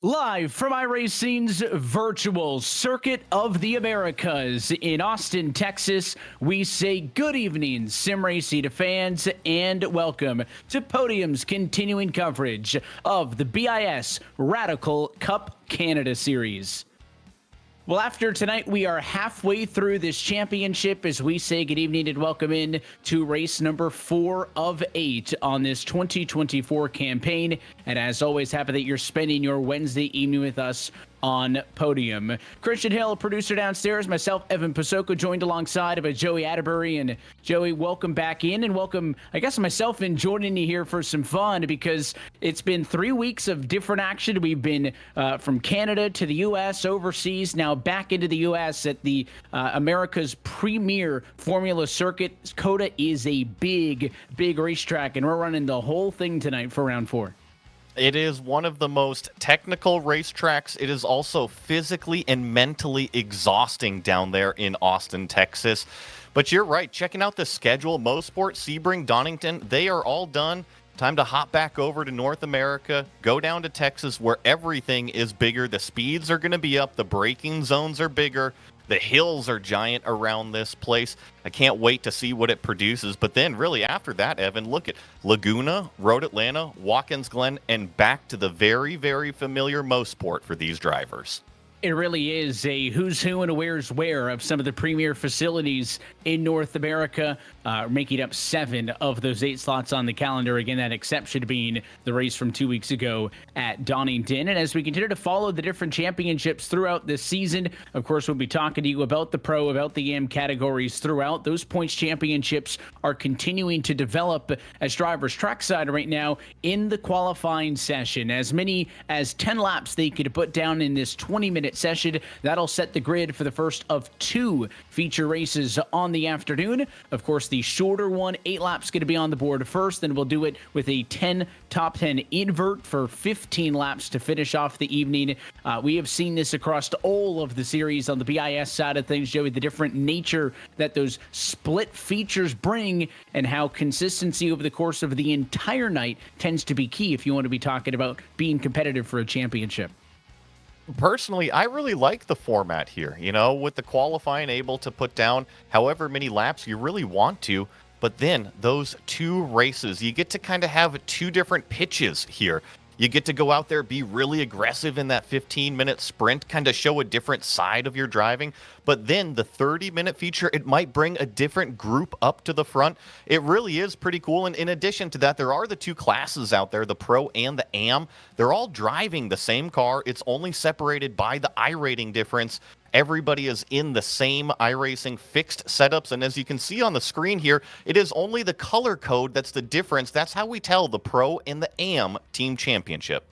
Live from iRacing's virtual Circuit of the Americas in Austin, Texas, we say good evening, sim racing fans, and welcome to Podium's continuing coverage of the BiS Radical Cup Canada Series. Well, after tonight, we are halfway through this championship as we say good evening and welcome in to race number 4 of 8 on this 2024 campaign. And as always, happy that you're spending your Wednesday evening with us on Podium. Christian Hill, producer downstairs, myself, Evan Pasoko, joined alongside of Joey Atterbury. And Joey, welcome back in, and welcome, I guess, myself in joining you here for some fun, because it's been 3 weeks of different action. We've been from Canada to the U.S., overseas, now back into the U.S. at the America's premier Formula Circuit. COTA is a big racetrack, and we're running the whole thing tonight for round 4. It is one of the most technical racetracks. It is also physically and mentally exhausting down there in Austin, Texas. But you're right, checking out the schedule, Mosport, Sebring, Donington, they are all done. Time to hop back over to North America, go down to Texas where everything is bigger. The speeds are going to be up, the braking zones are bigger. The hills are giant around this place. I can't wait to see what it produces. But then really after that, Evan, look at Laguna, Road Atlanta, Watkins Glen, and back to the very, very familiar Mosport for these drivers. It really is a who's who and a where's where of some of the premier facilities in North America, making up 7 of those 8 slots on the calendar. Again, that exception being the race from 2 weeks ago at Donington. And as we continue to follow the different championships throughout this season, of course, we'll be talking to you about the Pro, about the AM categories throughout. Those points championships are continuing to develop as drivers trackside right now in the qualifying session. As many as 10 laps they could put down in this 20-minute session. That'll set the grid for the first of 2 feature races on the afternoon. Of course, the shorter one, 8 laps, going to be on the board first. Then we'll do it with a top 10 invert for 15 laps to finish off the evening. We have seen this across all of the series on the BiS side of things, Joey, the different nature that those split features bring and how consistency over the course of the entire night tends to be key if you want to be talking about being competitive for a championship. Personally, I really like the format here, with the qualifying able to put down however many laps you really want to. But then those 2 races, you get to kind of have 2 different pitches here. You get to go out there, be really aggressive in that 15-minute sprint, kind of show a different side of your driving. But then the 30-minute feature, it might bring a different group up to the front. It really is pretty cool. And in addition to that, there are the 2 classes out there, the Pro and the AM. They're all driving the same car. It's only separated by the iRating difference. Everybody is in the same iRacing fixed setups, and as you can see on the screen here, it is only the color code that's the difference. That's how we tell the Pro and the AM team championship.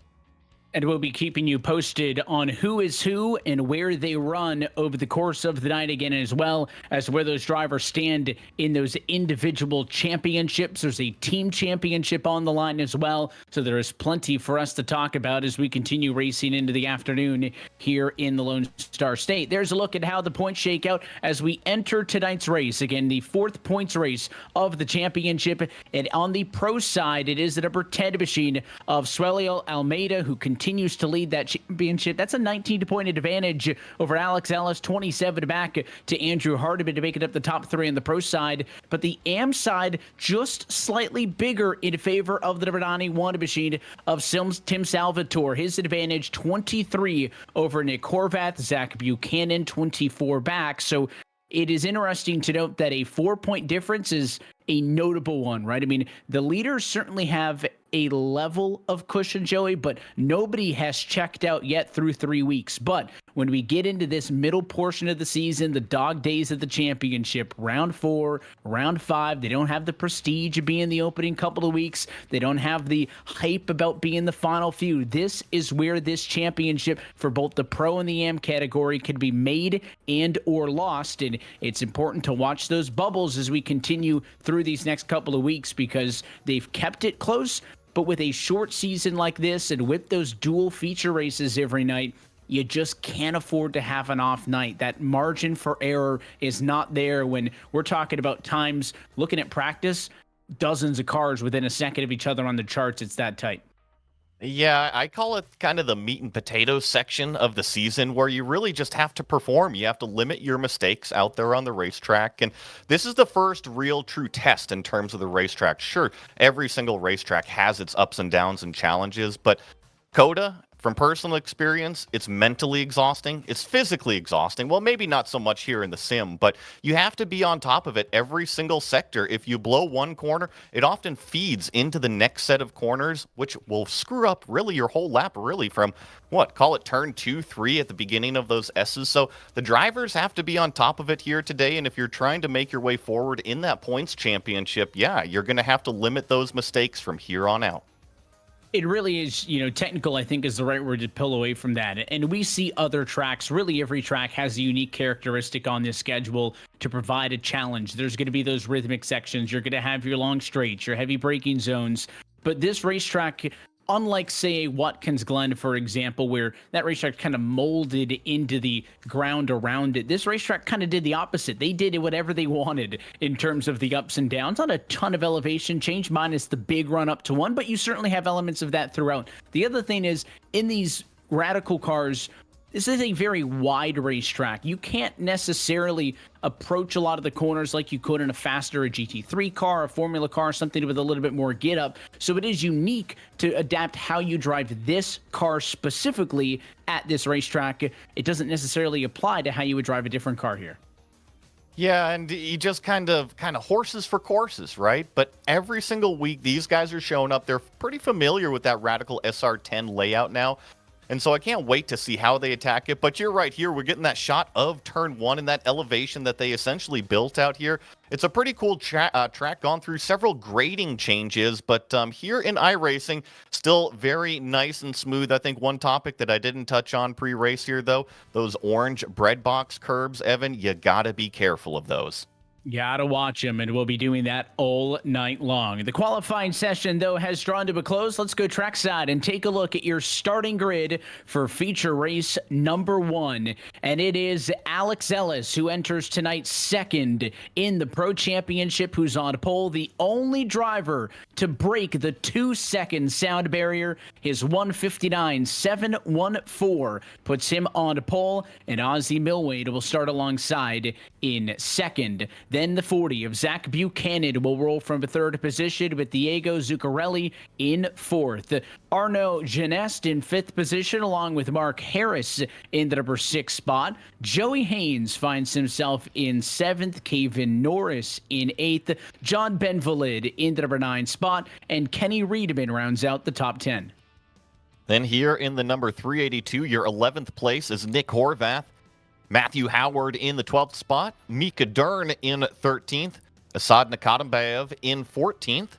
And we'll be keeping you posted on who is who and where they run over the course of the night again, as well as where those drivers stand in those individual championships. There's a team championship on the line as well. So there is plenty for us to talk about as we continue racing into the afternoon here in the Lone Star State. There's a look at how the points shake out as we enter tonight's race. Again, the 4th points race of the championship. And on the Pro side, it is the number 10 machine of Suelio Almeida, who continues to lead that championship. That's a 19-point advantage over Alex Ellis, 27 back to Andrew Hardiman to make it up the top 3 on the Pro side. But the AM side just slightly bigger in favor of the number 91 machine of Tim Salvatore. His advantage 23 over Nick Horvath, Zach Buchanan 24 back. So it is interesting to note that a 4-point difference is a notable one, right? I mean, the leaders certainly have a level of cushion, Joey, but nobody has checked out yet through 3 weeks. But when we get into this middle portion of the season, the dog days of the championship, round 4, round 5, they don't have the prestige of being the opening couple of weeks. They don't have the hype about being the final few. This is where this championship for both the Pro and the AM category could be made and or lost. And it's important to watch those bubbles as we continue through these next couple of weeks, because they've kept it close. But with a short season like this and with those dual feature races every night, you just can't afford to have an off night. That margin for error is not there when we're talking about times, looking at practice, dozens of cars within a second of each other on the charts. It's that tight. Yeah, I call it kind of the meat and potatoes section of the season where you really just have to perform. You have to limit your mistakes out there on the racetrack. And this is the first real true test in terms of the racetrack. Sure, every single racetrack has its ups and downs and challenges, but COTA, from personal experience, it's mentally exhausting. It's physically exhausting. Well, maybe not so much here in the sim, but you have to be on top of it every single sector. If you blow one corner, it often feeds into the next set of corners, which will screw up really your whole lap, really, from what? Call it turn 2, 3 at the beginning of those S's. So the drivers have to be on top of it here today. And if you're trying to make your way forward in that points championship, yeah, you're going to have to limit those mistakes from here on out. It really is, technical, I think is the right word to pull away from that. And we see other tracks, really every track has a unique characteristic on this schedule to provide a challenge. There's going to be those rhythmic sections. You're going to have your long straights, your heavy braking zones. But this racetrack, unlike, say, Watkins Glen, for example, where that racetrack kind of molded into the ground around it, this racetrack kind of did the opposite. They did whatever they wanted in terms of the ups and downs. Not a ton of elevation change, minus the big run up to one, but you certainly have elements of that throughout. The other thing is, in these radical cars, this is a very wide racetrack. You can't necessarily approach a lot of the corners like you could in a faster a GT3 car, a Formula car, something with a little bit more get up. So it is unique to adapt how you drive this car specifically at this racetrack. It doesn't necessarily apply to how you would drive a different car here. Yeah, and you just kind of horses for courses, right? But every single week, these guys are showing up. They're pretty familiar with that Radical SR10 layout now. And so I can't wait to see how they attack it. But you're right here. We're getting that shot of turn 1 and that elevation that they essentially built out here. It's a pretty cool track, gone through several grading changes. But here in iRacing, still very nice and smooth. I think one topic that I didn't touch on pre-race here, though, those orange bread box curbs, Evan, you got to be careful of those. Gotta watch him, and we'll be doing that all night long. The qualifying session, though, has drawn to a close. Let's go trackside and take a look at your starting grid for feature race number 1. And it is Alex Ellis, who enters tonight second in the Pro Championship, who's on pole, the only driver to break the 2-second sound barrier. His 1:59.714 puts him on pole, and Ozzy Millwade will start alongside in second. Then the 40 of Zach Buchanan will roll from the third position with Diego Zuccarelli in fourth. Arnaud Genest in fifth position, along with Mark Harris in the number 6 spot. Joey Haynes finds himself in seventh. Kevin Norris in eighth. John Benvalid in the number 9 spot. And Kenny Riedman rounds out the top 10. Then here in the number 382, your 11th place is Nick Horvath. Matthew Howard in the 12th spot, Mika Dern in 13th, Asad Nakatambayev in 14th,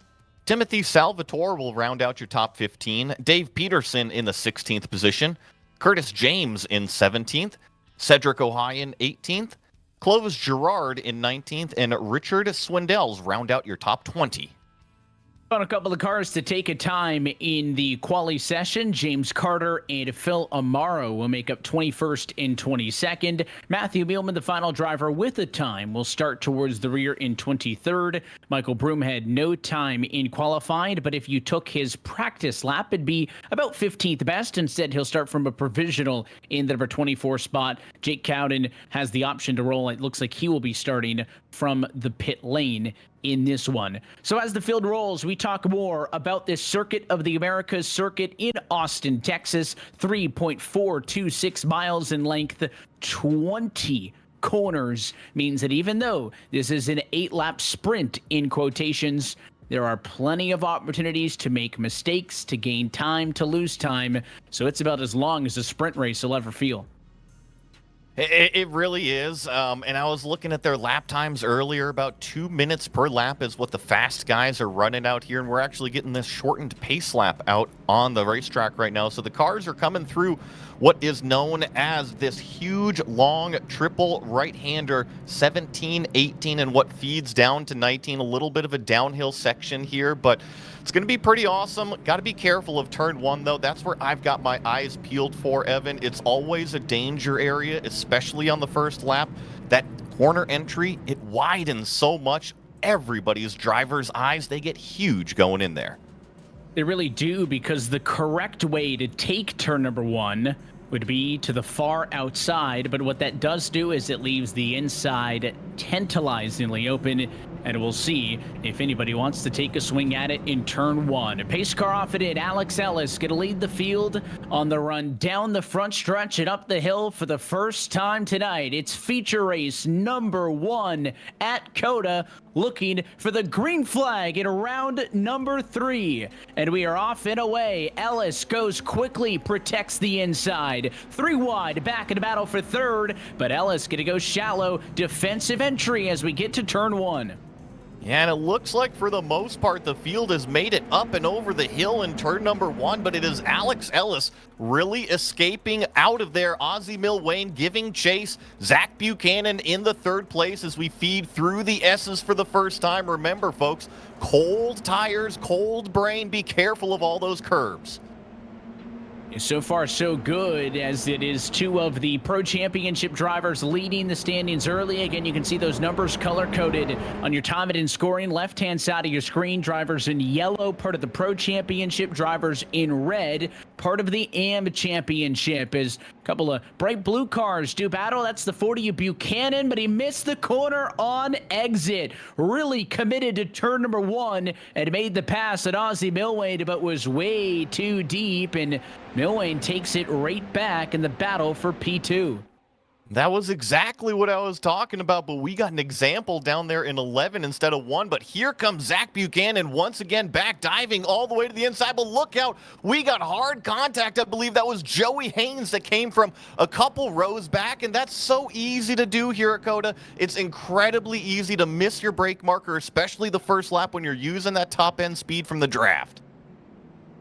Timothy Salvatore will round out your top 15, Dave Peterson in the 16th position, Curtis James in 17th, Cedric Ohayon 18th, Clovis Girard in 19th, and Richard Swindells round out your top 20. On a couple of cars to take a time in the quali session, James Carter and Phil Amaro will make up 21st and 22nd. Matthew Mielman, the final driver with a time, will start towards the rear in 23rd. Michael Broom had no time in qualifying, but if you took his practice lap, it'd be about 15th best. Instead, he'll start from a provisional in the number 24 spot. Jake Cowden has the option to roll. It looks like he will be starting from the pit lane in this one. So as the field rolls, we talk more about this Circuit of the Americas circuit in Austin, Texas. 3.426 miles in length, 20 corners, means that even though this is an 8-lap sprint in quotations, there are plenty of opportunities to make mistakes, to gain time, to lose time. So it's about as long as a sprint race will ever feel. It really is. And I was looking at their lap times earlier. About 2 minutes per lap is what the fast guys are running out here. And we're actually getting this shortened pace lap out on the racetrack right now. So the cars are coming through what is known as this huge, long, triple right-hander, 17, 18, and what feeds down to 19. A little bit of a downhill section here, but it's going to be pretty awesome. Got to be careful of turn 1, though. That's where I've got my eyes peeled for, Evan. It's always a danger area, especially on the first lap. That corner entry, it widens so much. Everybody's driver's eyes, they get huge going in there. They really do, because the correct way to take turn number one would be to the far outside, but what that does do is it leaves the inside tantalizingly open, and we'll see if anybody wants to take a swing at it in turn one. Pace car off it in. Alex Ellis going to lead the field on the run down the front stretch and up the hill for the first time tonight. It's feature race number one at COTA, looking for the green flag in round number 3. And we are off and away. Ellis goes quickly, protects the inside. 3 wide, back in the battle for third, but Ellis going to go shallow. Defensive entry as we get to turn 1. Yeah, and it looks like for the most part the field has made it up and over the hill in turn number 1, but it is Alex Ellis really escaping out of there. Ozzie Milwayne giving chase. Zach Buchanan in the 3rd place as we feed through the S's for the first time. Remember, folks, cold tires, cold brain. Be careful of all those curbs. So far, so good, as it is 2 of the Pro Championship drivers leading the standings early. Again, you can see those numbers color-coded on your time and scoring left-hand side of your screen. Drivers in yellow, part of the Pro Championship. Drivers in red, part of the AM Championship. As a couple of bright blue cars do battle. That's the 40 of Buchanan, but he missed the corner on exit. Really committed to turn number 1 and made the pass at Ozzie Milwayne, but was way too deep, and Milwayne takes it right back in the battle for P2. That was exactly what I was talking about, but we got an example down there in 11 instead of 1. But here comes Zach Buchanan once again back, diving all the way to the inside. But look out, we got hard contact. I believe that was Joey Haynes that came from a couple rows back, and that's so easy to do here at COTA. It's incredibly easy to miss your brake marker, especially the first lap when you're using that top-end speed from the draft.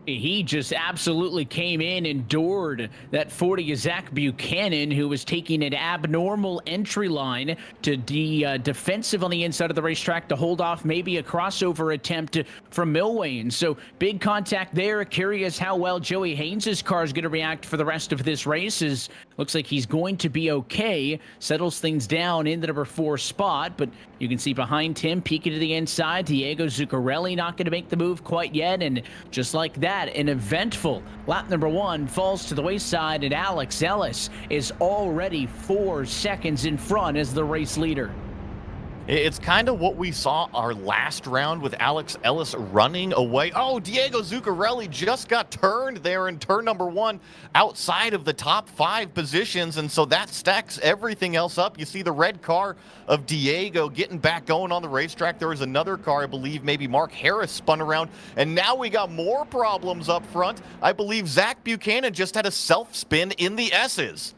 He just absolutely came in and doored that 40 of Zach Buchanan, who was taking an abnormal entry line to defensive on the inside of the racetrack to hold off maybe a crossover attempt from Milwayne. So big contact there. Curious how well Joey Haynes' car is going to react for the rest of this race. Looks like he's going to be okay. Settles things down in the number 4 spot, but you can see behind him, peeking to the inside, Diego Zuccarelli not going to make the move quite yet. And just like that, an eventful lap number 1 falls to the wayside, and Alex Ellis is already 4 seconds in front as the race leader. It's kind of what we saw our last round with Alex Ellis running away. Oh, Diego Zuccarelli just got turned there in turn number 1 outside of the top 5 positions, and so that stacks everything else up. You see the red car of Diego getting back going on the racetrack. There was another car, I believe maybe Mark Harris, spun around, and now we got more problems up front. I believe Zach Buchanan just had a self-spin in the S's.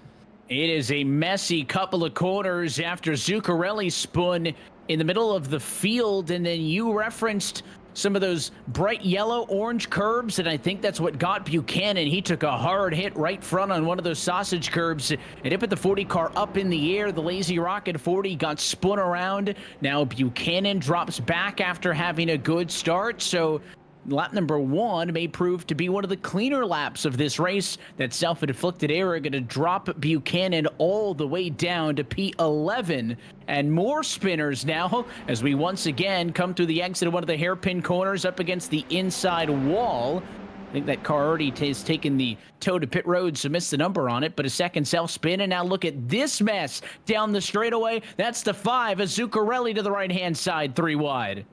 It is a messy couple of corners after Zuccarelli spun in the middle of the field, and then you referenced some of those bright yellow-orange curbs, and I think that's what got Buchanan. He took a hard hit right front on one of those sausage curbs, and it put the 40 car up in the air. The Lazy Rocket 40 got spun around. Now Buchanan drops back after having a good start, so lap number 1 may prove to be one of the cleaner laps of this race. That self-inflicted error going to drop Buchanan all the way down to P11. And more spinners now as we once again come through the exit of one of the hairpin corners up against the inside wall. I think that car already has taken the toe to pit road, so missed the number on it, but a second self-spin, and now look at this mess down the straightaway. That's the 5 as Zuccarelli to the right-hand side, 3 wide.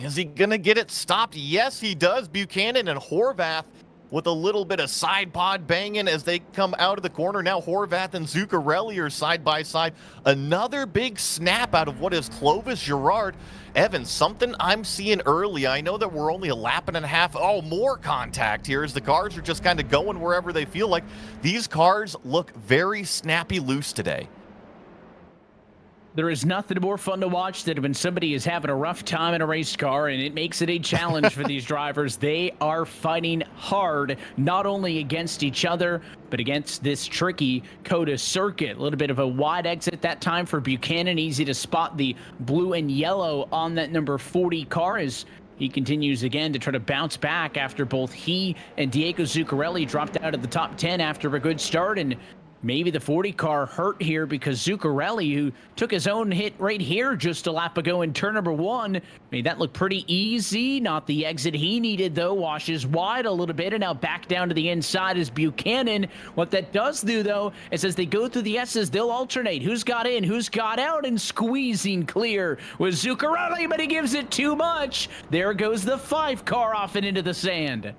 Is he going to get it stopped? Yes, he does. Buchanan and Horvath with a little bit of side pod banging as they come out of the corner. Now Horvath and Zuccarelli are side by side. Another big snap out of what is Clovis Girard. Evan, something I'm seeing early. I know that we're only a lap and a half. Oh, more contact here as the cars are just kind of going wherever they feel like. These cars look very snappy loose today. There is nothing more fun to watch than when somebody is having a rough time in a race car, and it makes it a challenge for these drivers. They are fighting hard, not only against each other, but against this tricky COTA circuit. A little bit of a wide exit that time for Buchanan. Easy to spot the blue and yellow on that number 40 car as he continues again to try to bounce back after both he and Diego Zuccarelli dropped out of the top 10 after a good start. And maybe the 40 car hurt here because Zuccarelli, who took his own hit right here just a lap ago in turn number 1, made that look pretty easy. Not the exit he needed, though. Washes wide a little bit, and now back down to the inside is Buchanan. What that does do, though, is as they go through the S's, they'll alternate. Who's got in, who's got out, and squeezing clear with Zuccarelli, but he gives it too much. There goes the 5 car off and into the sand.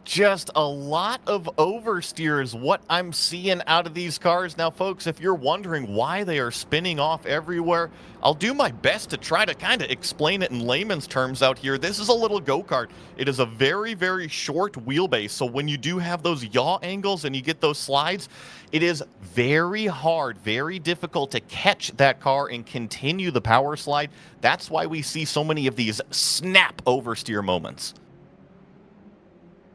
Just a lot of oversteers, what I'm seeing out of these cars. Now, folks, if you're wondering why they are spinning off everywhere, I'll do my best to try to kind of explain it in layman's terms out here. This is a little go-kart. It is a very, very short wheelbase, so when you do have those yaw angles and you get those slides, it is very hard, very difficult to catch that car and continue the power slide. That's why we see so many of these snap oversteer moments.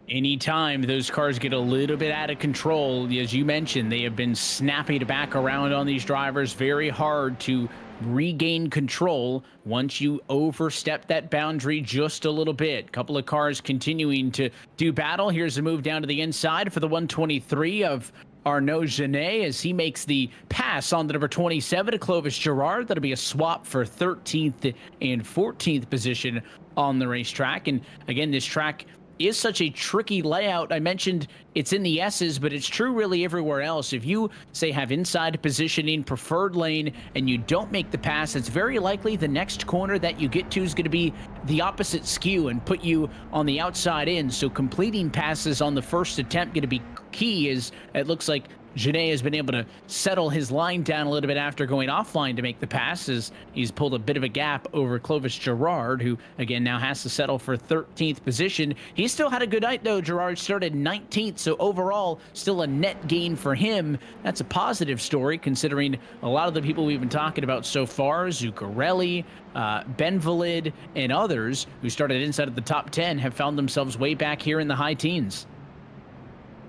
Anytime those cars get a little bit out of control, as you mentioned, they have been snapping back around on these drivers. Very hard to regain control once you overstep that boundary just a little bit. Couple of cars continuing to do battle. Here's a move down to the inside for the 123 of Arnaud Genet as he makes the pass on the number 27 to Clovis Girard. That'll be a swap for 13th and 14th position on the racetrack. And again, this track is such a tricky layout. I mentioned it's in the S's, but it's true really everywhere else. If you, say, have inside positioning, preferred lane, and you don't make the pass, it's very likely the next corner that you get to is going to be the opposite skew and put you on the outside in. So completing passes on the first attempt going to be key, as it looks like Genet has been able to settle his line down a little bit after going offline to make the passes. He's pulled a bit of a gap over Clovis Girard, who, again, now has to settle for 13th position. He still had a good night, though. Girard started 19th, so overall, still a net gain for him. That's a positive story, considering a lot of the people we've been talking about so far, Zuccarelli, Benvalid, and others who started inside of the top 10 have found themselves way back here in the high teens.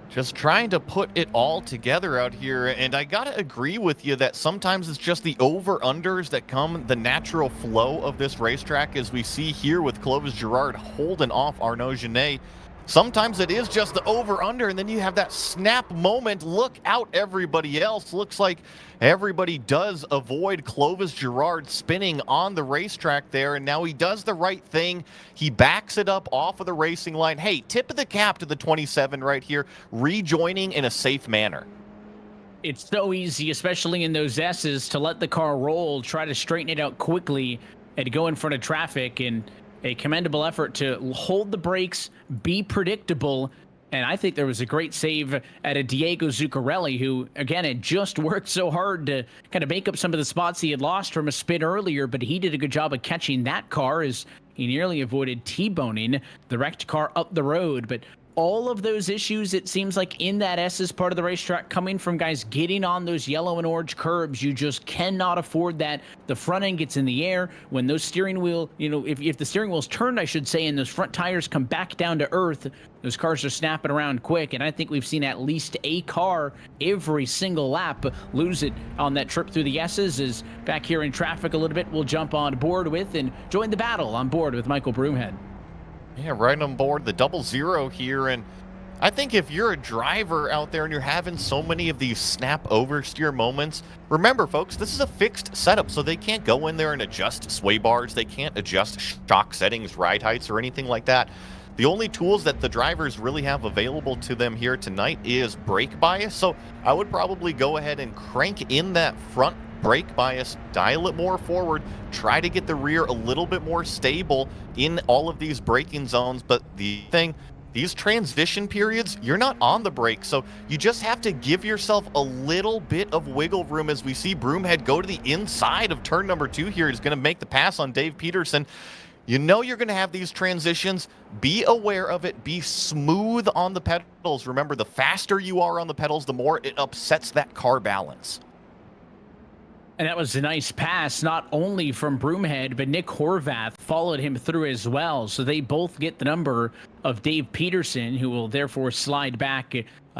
Just trying to put it all together out here, and I gotta agree with you that sometimes it's just the over-unders that come the natural flow of this racetrack, as we see here with Clovis Girard holding off Arnaud Genet. Sometimes it is just the over-under, and then you have that snap moment. Look out, everybody else. Looks like everybody does avoid Clovis Girard spinning on the racetrack there, and now he does the right thing. He backs it up off of the racing line. Hey, tip of the cap to the 27 right here, rejoining in a safe manner. It's so easy, especially in those S's, to let the car roll, try to straighten it out quickly, and go in front of traffic, and a commendable effort to hold the brakes, be predictable. And I think there was a great save at a Diego Zuccarelli, who, again, had just worked so hard to kind of make up some of the spots he had lost from a spin earlier, but he did a good job of catching that car as he nearly avoided T-boning the wrecked car up the road. But all of those issues, it seems like, in that S's part of the racetrack, coming from guys getting on those yellow and orange curbs. You just cannot afford that. The front end gets in the air. When those steering wheel, if the steering wheel's turned, I should say, and those front tires come back down to earth, those cars are snapping around quick. And I think we've seen at least a car every single lap lose it on that trip through the S's. Is back here in traffic a little bit, we'll jump on board with and join the battle on board with Michael Broomhead. Yeah, right on board the 00 here. And I think if you're a driver out there and you're having so many of these snap oversteer moments, remember, folks, this is a fixed setup, so they can't go in there and adjust sway bars. They can't adjust shock settings, ride heights, or anything like that. The only tools that the drivers really have available to them here tonight is brake bias. So I would probably go ahead and crank in that front brake bias, dial it more forward, try to get the rear a little bit more stable in all of these braking zones. But the thing, these transition periods, you're not on the brake, so you just have to give yourself a little bit of wiggle room. As we see Broomhead go to the inside of turn number 2 here, he's going to make the pass on Dave Peterson. You know you're going to have these transitions. Be aware of it. Be smooth on the pedals. Remember, the faster you are on the pedals, the more it upsets that car balance. And that was a nice pass, not only from Broomhead, but Nick Horvath followed him through as well. So they both get the number of Dave Peterson, who will therefore slide back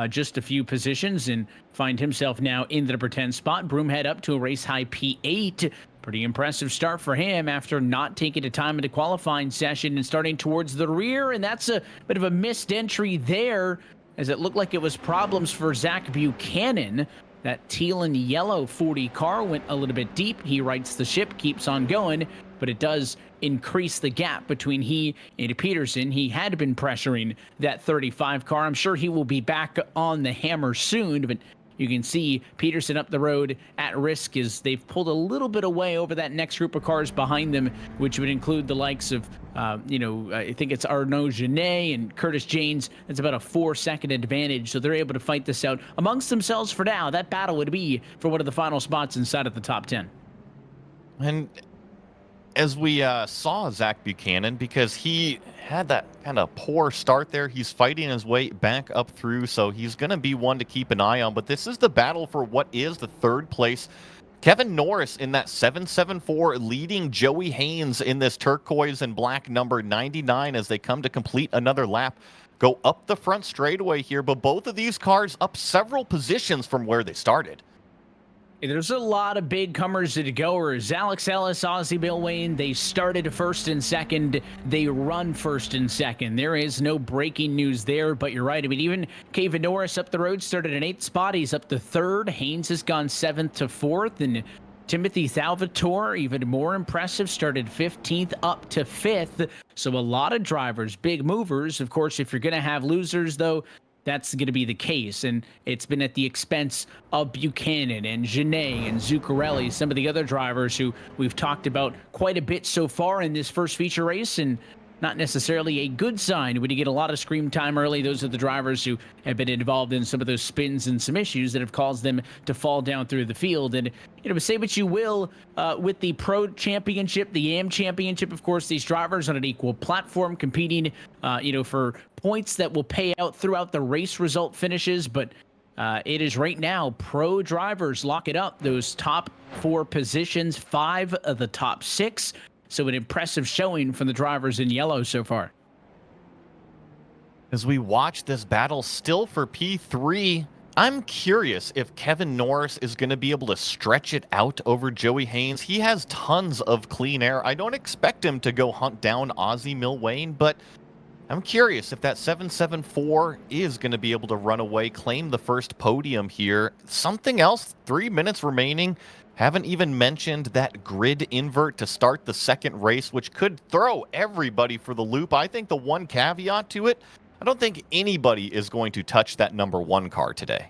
just a few positions and find himself now in the number 10 spot. Broomhead up to a race high P8. Pretty impressive start for him after not taking the time in the qualifying session and starting towards the rear. And that's a bit of a missed entry there, as it looked like it was problems for Zach Buchanan. That teal and yellow 40 car went a little bit deep. He rights the ship, keeps on going, but it does increase the gap between he and Peterson. He had been pressuring that 35 car. I'm sure he will be back on the hammer soon, but you can see Peterson up the road at risk as they've pulled a little bit away over that next group of cars behind them, which would include the likes of, I think it's Arnaud Genet and Curtis Janes. It's about a 4-second advantage, so they're able to fight this out amongst themselves for now. That battle would be for one of the final spots inside of the top 10. And as we saw Zach Buchanan, because he had that kind of poor start there, he's fighting his way back up through, so he's going to be one to keep an eye on. But this is the battle for what is the third place. Kevin Norris in that 774 leading Joey Haynes in this turquoise and black number 99 as they come to complete another lap. Go up the front straightaway here, but both of these cars up several positions from where they started. There's a lot of big comers to goers. Alex Ellis, Ozzy Bill Wayne, they started first and second. They run first and second. There is no breaking news there, but you're right. I mean, even Kevin Norris up the road started in 8th spot. He's up to 3rd. Haynes has gone 7th to 4th. And Timothy Salvatore, even more impressive, started 15th up to 5th. So a lot of drivers, big movers. Of course, if you're going to have losers, though, that's going to be the case, and it's been at the expense of Buchanan and Genet and Zuccarelli, some of the other drivers who we've talked about quite a bit so far in this first feature race, and not necessarily a good sign when you get a lot of screen time early. Those are the drivers who have been involved in some of those spins and some issues that have caused them to fall down through the field. And, say what you will with the Pro Championship, the AM Championship, of course, these drivers on an equal platform competing, for points that will pay out throughout the race result finishes. But it is right now pro drivers lock it up. Those top 4 positions, 5 of the top 6. So an impressive showing from the drivers in yellow so far. As we watch this battle still for P3, I'm curious if Kevin Norris is going to be able to stretch it out over Joey Haynes. He has tons of clean air. I don't expect him to go hunt down Ozzy Milwayne, but I'm curious if that 774 is going to be able to run away, claim the first podium here. Something else, 3 minutes remaining. Haven't even mentioned that grid invert to start the second race, which could throw everybody for the loop. I think the one caveat to it, I don't think anybody is going to touch that number 1 car today.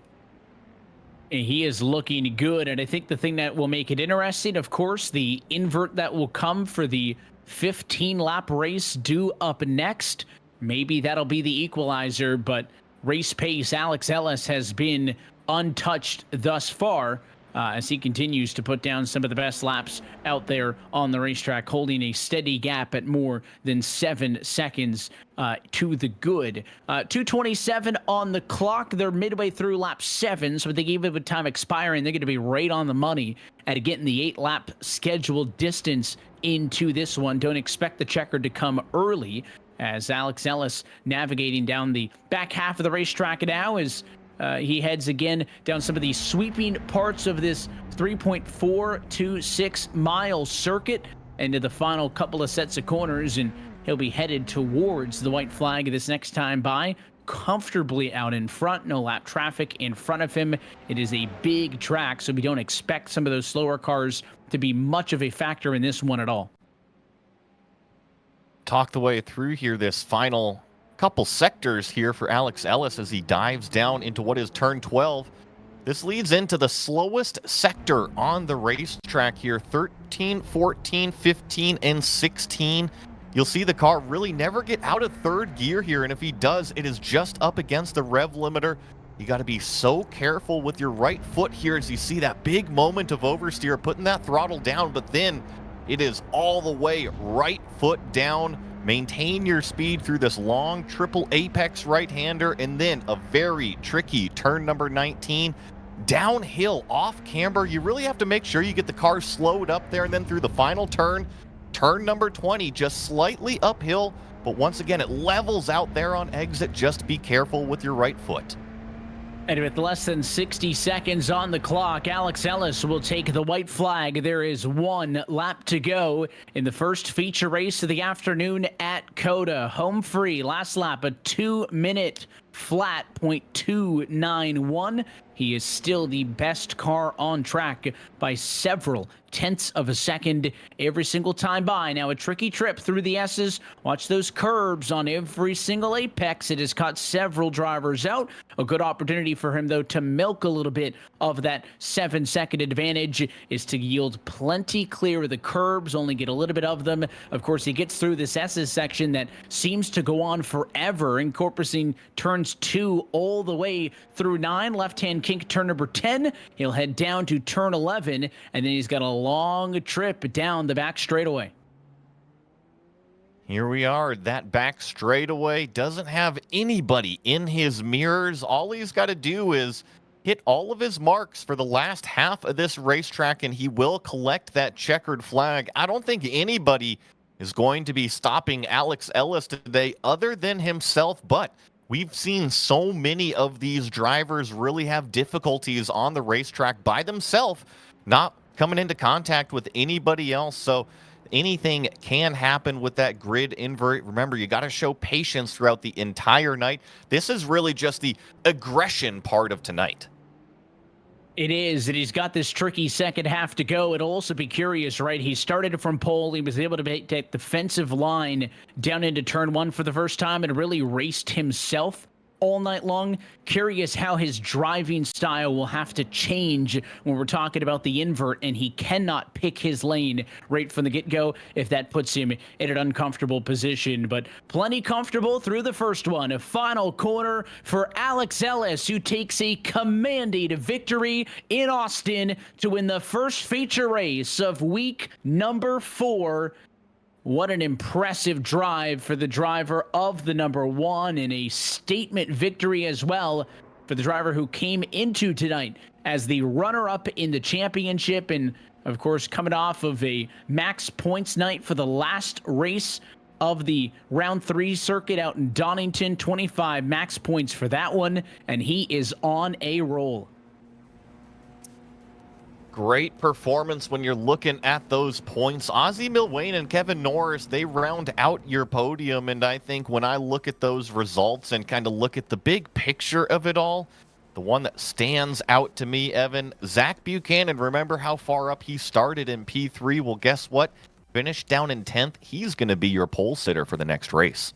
And he is looking good, and I think the thing that will make it interesting, of course, the invert that will come for the 15-lap race due up next. Maybe that'll be the equalizer, but race pace, Alex Ellis has been untouched thus far. As he continues to put down some of the best laps out there on the racetrack, holding a steady gap at more than 7 seconds to the good. 2:27 on the clock. They're midway through lap 7, so they gave it with time expiring. They're going to be right on the money at getting the 8-lap scheduled distance into this one. Don't expect the checkered to come early, as Alex Ellis navigating down the back half of the racetrack now is he heads again down some of the sweeping parts of this 3.426-mile circuit into the final couple of sets of corners, and he'll be headed towards the white flag this next time by, comfortably out in front. No lap traffic in front of him. It is a big track, so we don't expect some of those slower cars to be much of a factor in this one at all. Talk the way through here this final couple sectors here for Alex Ellis as he dives down into what is turn 12. This leads into the slowest sector on the racetrack here, 13, 14, 15, and 16. You'll see the car really never get out of third gear here, and if he does, it is just up against the rev limiter. You got to be so careful with your right foot here as you see that big moment of oversteer, putting that throttle down, but then it is all the way right foot down. Maintain your speed through this long triple apex right-hander, and then a very tricky turn number 19. Downhill off camber. You really have to make sure you get the car slowed up there, and then through the final turn, turn number 20, just slightly uphill. But once again, it levels out there on exit. Just be careful with your right foot. And with less than 60 seconds on the clock, Alex Ellis will take the white flag. There is 1 lap to go in the first feature race of the afternoon at COTA. Home free. Last lap, a 2-minute flat .291. He is still the best car on track by several tenths of a second every single time by. Now a tricky trip through the S's. Watch those curbs on every single apex. It has caught several drivers out. A good opportunity for him, though, to milk a little bit of that 7-second advantage is to yield plenty clear of the curbs, only get a little bit of them. Of course, he gets through this S's section that seems to go on forever, encompassing turns 2 all the way through 9. Left-hand kink turn number 10. He'll head down to turn 11, and then he's got a long trip down the back straightaway. Here we are. That back straightaway doesn't have anybody in his mirrors. All he's got to do is hit all of his marks for the last half of this racetrack, and he will collect that checkered flag. I don't think anybody is going to be stopping Alex Ellis today other than himself, but we've seen so many of these drivers really have difficulties on the racetrack by themselves, not coming into contact with anybody else. So anything can happen with that grid invert. Remember, you got to show patience throughout the entire night. This is really just the aggression part of tonight. It is, and he's got this tricky second half to go. It'll also be curious, right? He started from pole. He was able to take the defensive line down into turn 1 for the first time and really raced himself all night long. Curious how his driving style will have to change when we're talking about the invert, and he cannot pick his lane right from the get-go if that puts him in an uncomfortable position, but plenty comfortable through the first one. A final corner for Alex Ellis, who takes a commanding victory in Austin to win the first feature race of week number 4. What an impressive drive for the driver of the number 1, and a statement victory as well for the driver who came into tonight as the runner-up in the championship, and of course coming off of a max points night for the last race of the round 3 circuit out in Donington. 25 max points for that one, and he is on a roll. Great performance when you're looking at those points. Ozzie Milwane and Kevin Norris, they round out your podium, and I think when I look at those results and kind of look at the big picture of it all, the one that stands out to me, Evan, Zach Buchanan. Remember how far up he started in P3? Well, guess what? Finished down in 10th. He's going to be your pole sitter for the next race.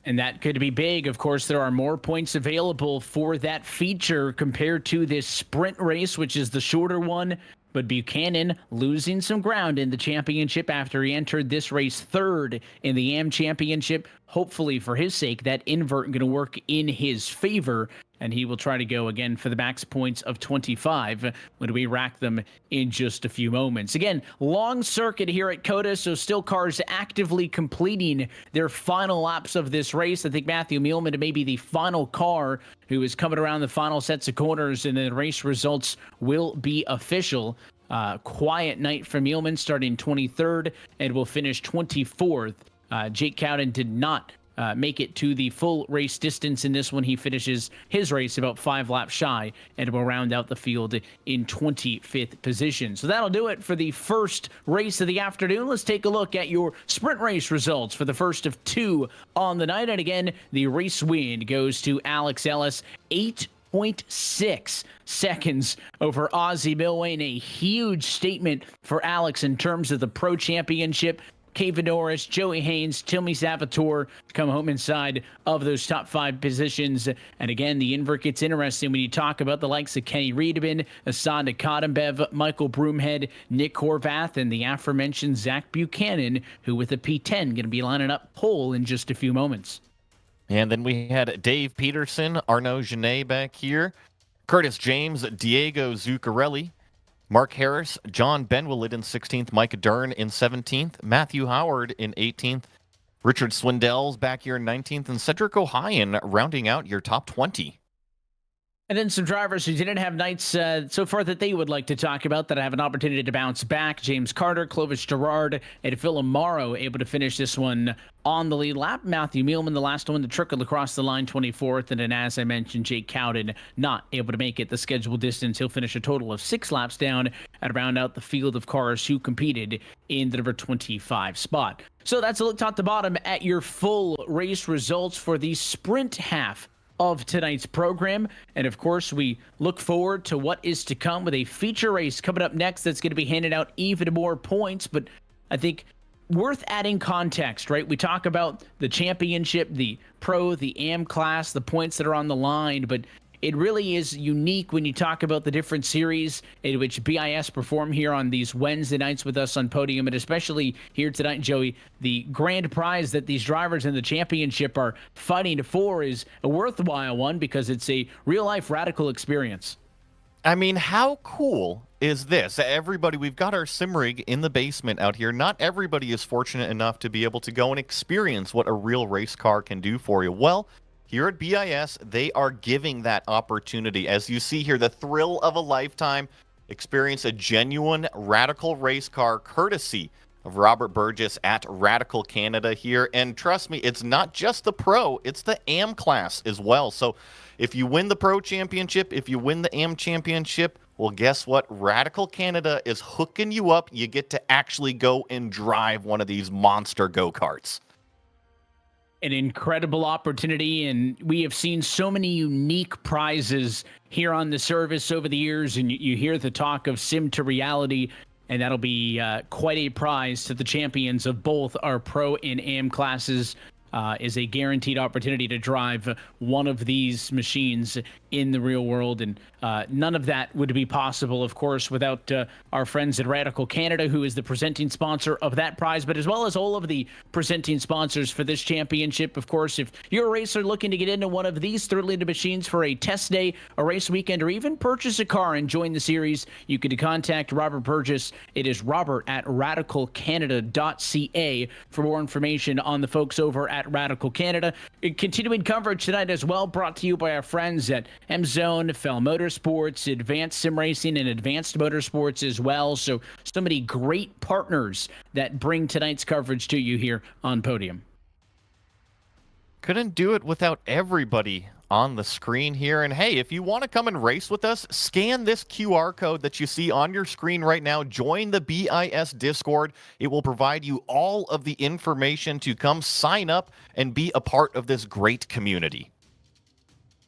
And that could be big. Of course, there are more points available for that feature compared to this sprint race, which is the shorter one. But Buchanan losing some ground in the championship after he entered this race 3rd in the AM Championship. Hopefully, for his sake, that invert going to work in his favor, and he will try to go again for the max points of 25 when we rack them in just a few moments. Again, long circuit here at COTA, so still cars actively completing their final laps of this race. I think Matthew Mielman may be the final car who is coming around the final sets of corners, and then race results will be official. Quiet night for Mielman, starting 23rd and will finish 24th. Jake Cowden did not make it to the full race distance in this one. He finishes his race about 5 laps shy and will round out the field in 25th position. So that'll do it for the first race of the afternoon. Let's take a look at your sprint race results for the first of 2 on the night. And again, the race win goes to Alex Ellis, 8.6 seconds over Ozzie Milwane. A huge statement for Alex in terms of the Pro Championship. Kevin Norris, Joey Haynes, Tilmy Salvatore come home inside of those top 5 positions. And again, the invert gets interesting when you talk about the likes of Kenny Riedman, Hassan Kadembev, Michael Broomhead, Nick Horvath, and the aforementioned Zach Buchanan, who with a P10 going to be lining up pole in just a few moments. And then we had Dave Peterson, Arnaud Genet back here, Curtis James, Diego Zuccarelli, Mark Harris, John Benwillid in 16th, Mike Dern in 17th, Matthew Howard in 18th, Richard Swindell's back here in 19th, and Cedric O'Hyan rounding out your top 20. And then some drivers who didn't have nights so far that they would like to talk about that have an opportunity to bounce back. James Carter, Clovis Gerard, and Phil Amaro able to finish this one on the lead lap. Matthew Mielman, the last one to trickle across the line, 24th. And then, as I mentioned, Jake Cowden not able to make it the scheduled distance. He'll finish a total of 6 laps down and round out the field of cars who competed in the number 25 spot. So that's a look top to bottom at your full race results for the sprint half of tonight's program. And of course, we look forward to what is to come with a feature race coming up next that's going to be handing out even more points. But I think worth adding context, right? We talk about the championship, the pro, the AM class, the points that are on the line, but it really is unique when you talk about the different series in which BIS perform here on these Wednesday nights with us on Podium, and especially here tonight, Joey, the grand prize that these drivers in the championship are fighting for is a worthwhile one because it's a real-life radical experience. I mean, how cool is this? Everybody, we've got our sim rig in the basement out here. Not everybody is fortunate enough to be able to go and experience what a real race car can do for you. Well, here at BIS, they are giving that opportunity. As you see here, the thrill of a lifetime. Experience a genuine radical race car courtesy of Robert Burgess at Radical Canada here. And trust me, it's not just the pro, it's the AM class as well. So if you win the pro championship, if you win the AM championship, well, guess what? Radical Canada is hooking you up. You get to actually go and drive one of these monster go-karts. An incredible opportunity, and we have seen so many unique prizes here on the service over the years, and you hear the talk of sim to reality, and that'll be quite a prize to the champions of both our pro and AM classes. Is a guaranteed opportunity to drive one of these machines in the real world. And none of that would be possible, of course, without our friends at Radical Canada, who is the presenting sponsor of that prize, but as well as all of the presenting sponsors for this championship. Of course, if you're a racer looking to get into one of these thrilling machines for a test day, a race weekend, or even purchase a car and join the series, you can contact Robert Burgess. It is Robert at radicalcanada.ca for more information on the folks over at Radical Canada. Continuing coverage tonight as well, brought to you by our friends at M-Zone, Fell Motorsports, Advanced Sim Racing, and Advanced Motorsports as well. So many great partners that bring tonight's coverage to you here on Podium. Couldn't do it without everybody on the screen here. And hey, if you want to come and race with us, scan this QR code that you see on your screen right now. Join the BIS Discord. It will provide you all of the information to come sign up and be a part of this great community.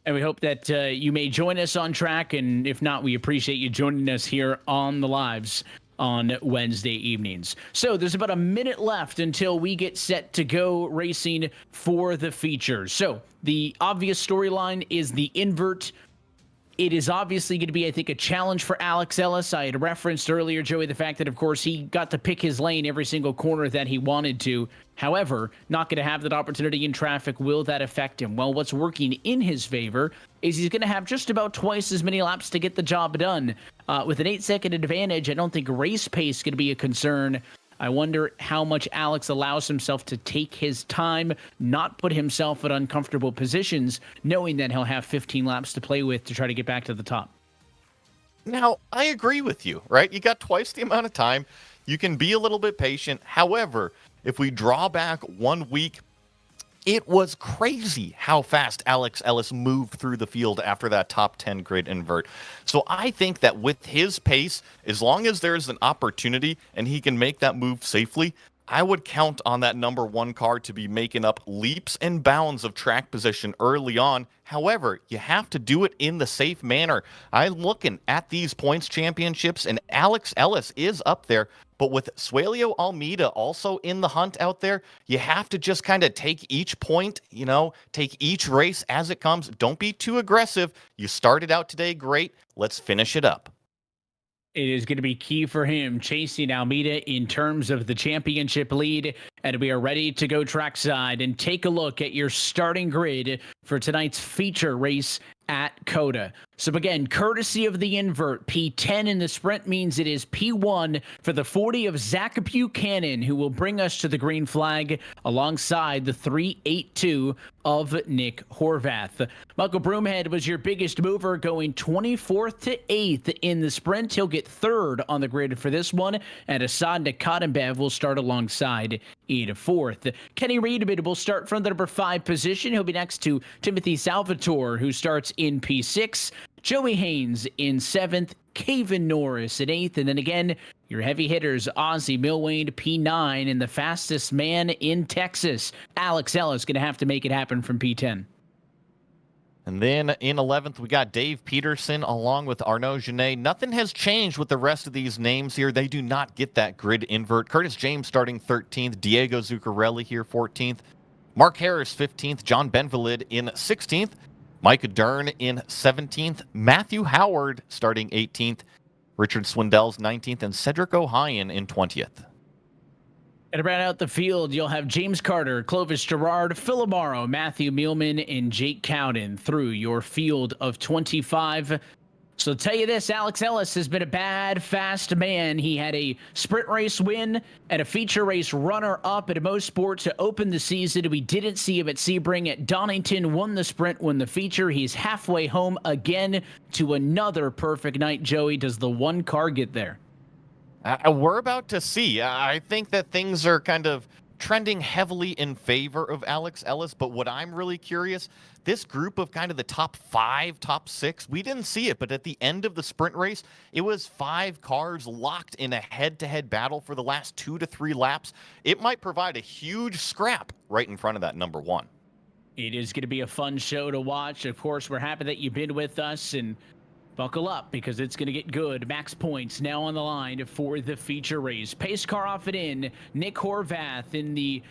And we hope that you may join us on track. And if not, we appreciate you joining us here on the lives on Wednesday evenings. So there's about a minute left until we get set to go racing for the features. So the obvious storyline is the invert. It is obviously going to be, I think, a challenge for Alex Ellis. I had referenced earlier, Joey, the fact that, of course, he got to pick his lane every single corner that he wanted to. However, not going to have that opportunity in traffic. Will that affect him? Well, what's working in his favor is he's going to have just about twice as many laps to get the job done. With an 8-second advantage, I don't think race pace is going to be a concern. I wonder how much Alex allows himself to take his time, not put himself in uncomfortable positions, knowing that he'll have 15 laps to play with to try to get back to the top. Now, I agree with you, right? You got twice the amount of time. You can be a little bit patient. However, if we draw back 1 week, it was crazy how fast Alex Ellis moved through the field after that top 10 grid invert. So I think that with his pace, as long as there's an opportunity and he can make that move safely, I would count on that number one car to be making up leaps and bounds of track position early on. However, you have to do it in the safe manner. I'm looking at these points championships, and Alex Ellis is up there. But with Suelio Almeida also in the hunt out there, you have to just kind of take each point, take each race as it comes. Don't be too aggressive. You started out today great. Let's finish it up. It is going to be key for him chasing Almeida in terms of the championship lead. And we are ready to go trackside and take a look at your starting grid for tonight's feature race at COTA. So again, courtesy of the invert, P10 in the sprint means it is P1 for the 40 of Zach Buchanan, who will bring us to the green flag alongside the 382 of Nick Horvath. Michael Broomhead was your biggest mover, going 24th to 8th in the sprint. He'll get 3rd on the grid for this one, and Assad Nakatembev will start alongside in 4th. Kenny Reedman will start from the number 5 position. He'll be next to Timothy Salvatore, who starts in P6. Joey Haynes in 7th, Caven Norris in 8th, and then again, your heavy hitters, Ozzy Milwane, P9, and the fastest man in Texas, Alex Ellis, going to have to make it happen from P10. And then in 11th, we got Dave Peterson along with Arnaud Genet. Nothing has changed with the rest of these names here. They do not get that grid invert. Curtis James starting 13th. Diego Zuccarelli here 14th. Mark Harris 15th. John Benvalid in 16th. Micah Dern in 17th. Matthew Howard starting 18th. Richard Swindell's 19th. And Cedric O'Hyan in 20th. And around out the field, you'll have James Carter, Clovis Gerard, Phil Amaro, Matthew Mielman, and Jake Cowden through your field of 25. So I'll tell you this, Alex Ellis has been a bad, fast man. He had a sprint race win and a feature race runner-up at Mosport to open the season. We didn't see him at Sebring. At Donington, won the sprint, won the feature. He's halfway home again to another perfect night. Joey, does the one car get there? We're about to see. I think that things are kind of trending heavily in favor of Alex Ellis, but what I'm really curious, this group of kind of the top 5, top 6, we didn't see it, but at the end of the sprint race, it was 5 cars locked in a head-to-head battle for the last 2 to 3 laps. It might provide a huge scrap right in front of that number 1. It is going to be a fun show to watch. Of course, we're happy that you've been with us, and buckle up because it's going to get good. Max points now on the line for the feature race. Pace car off and in. Nick Horvath in the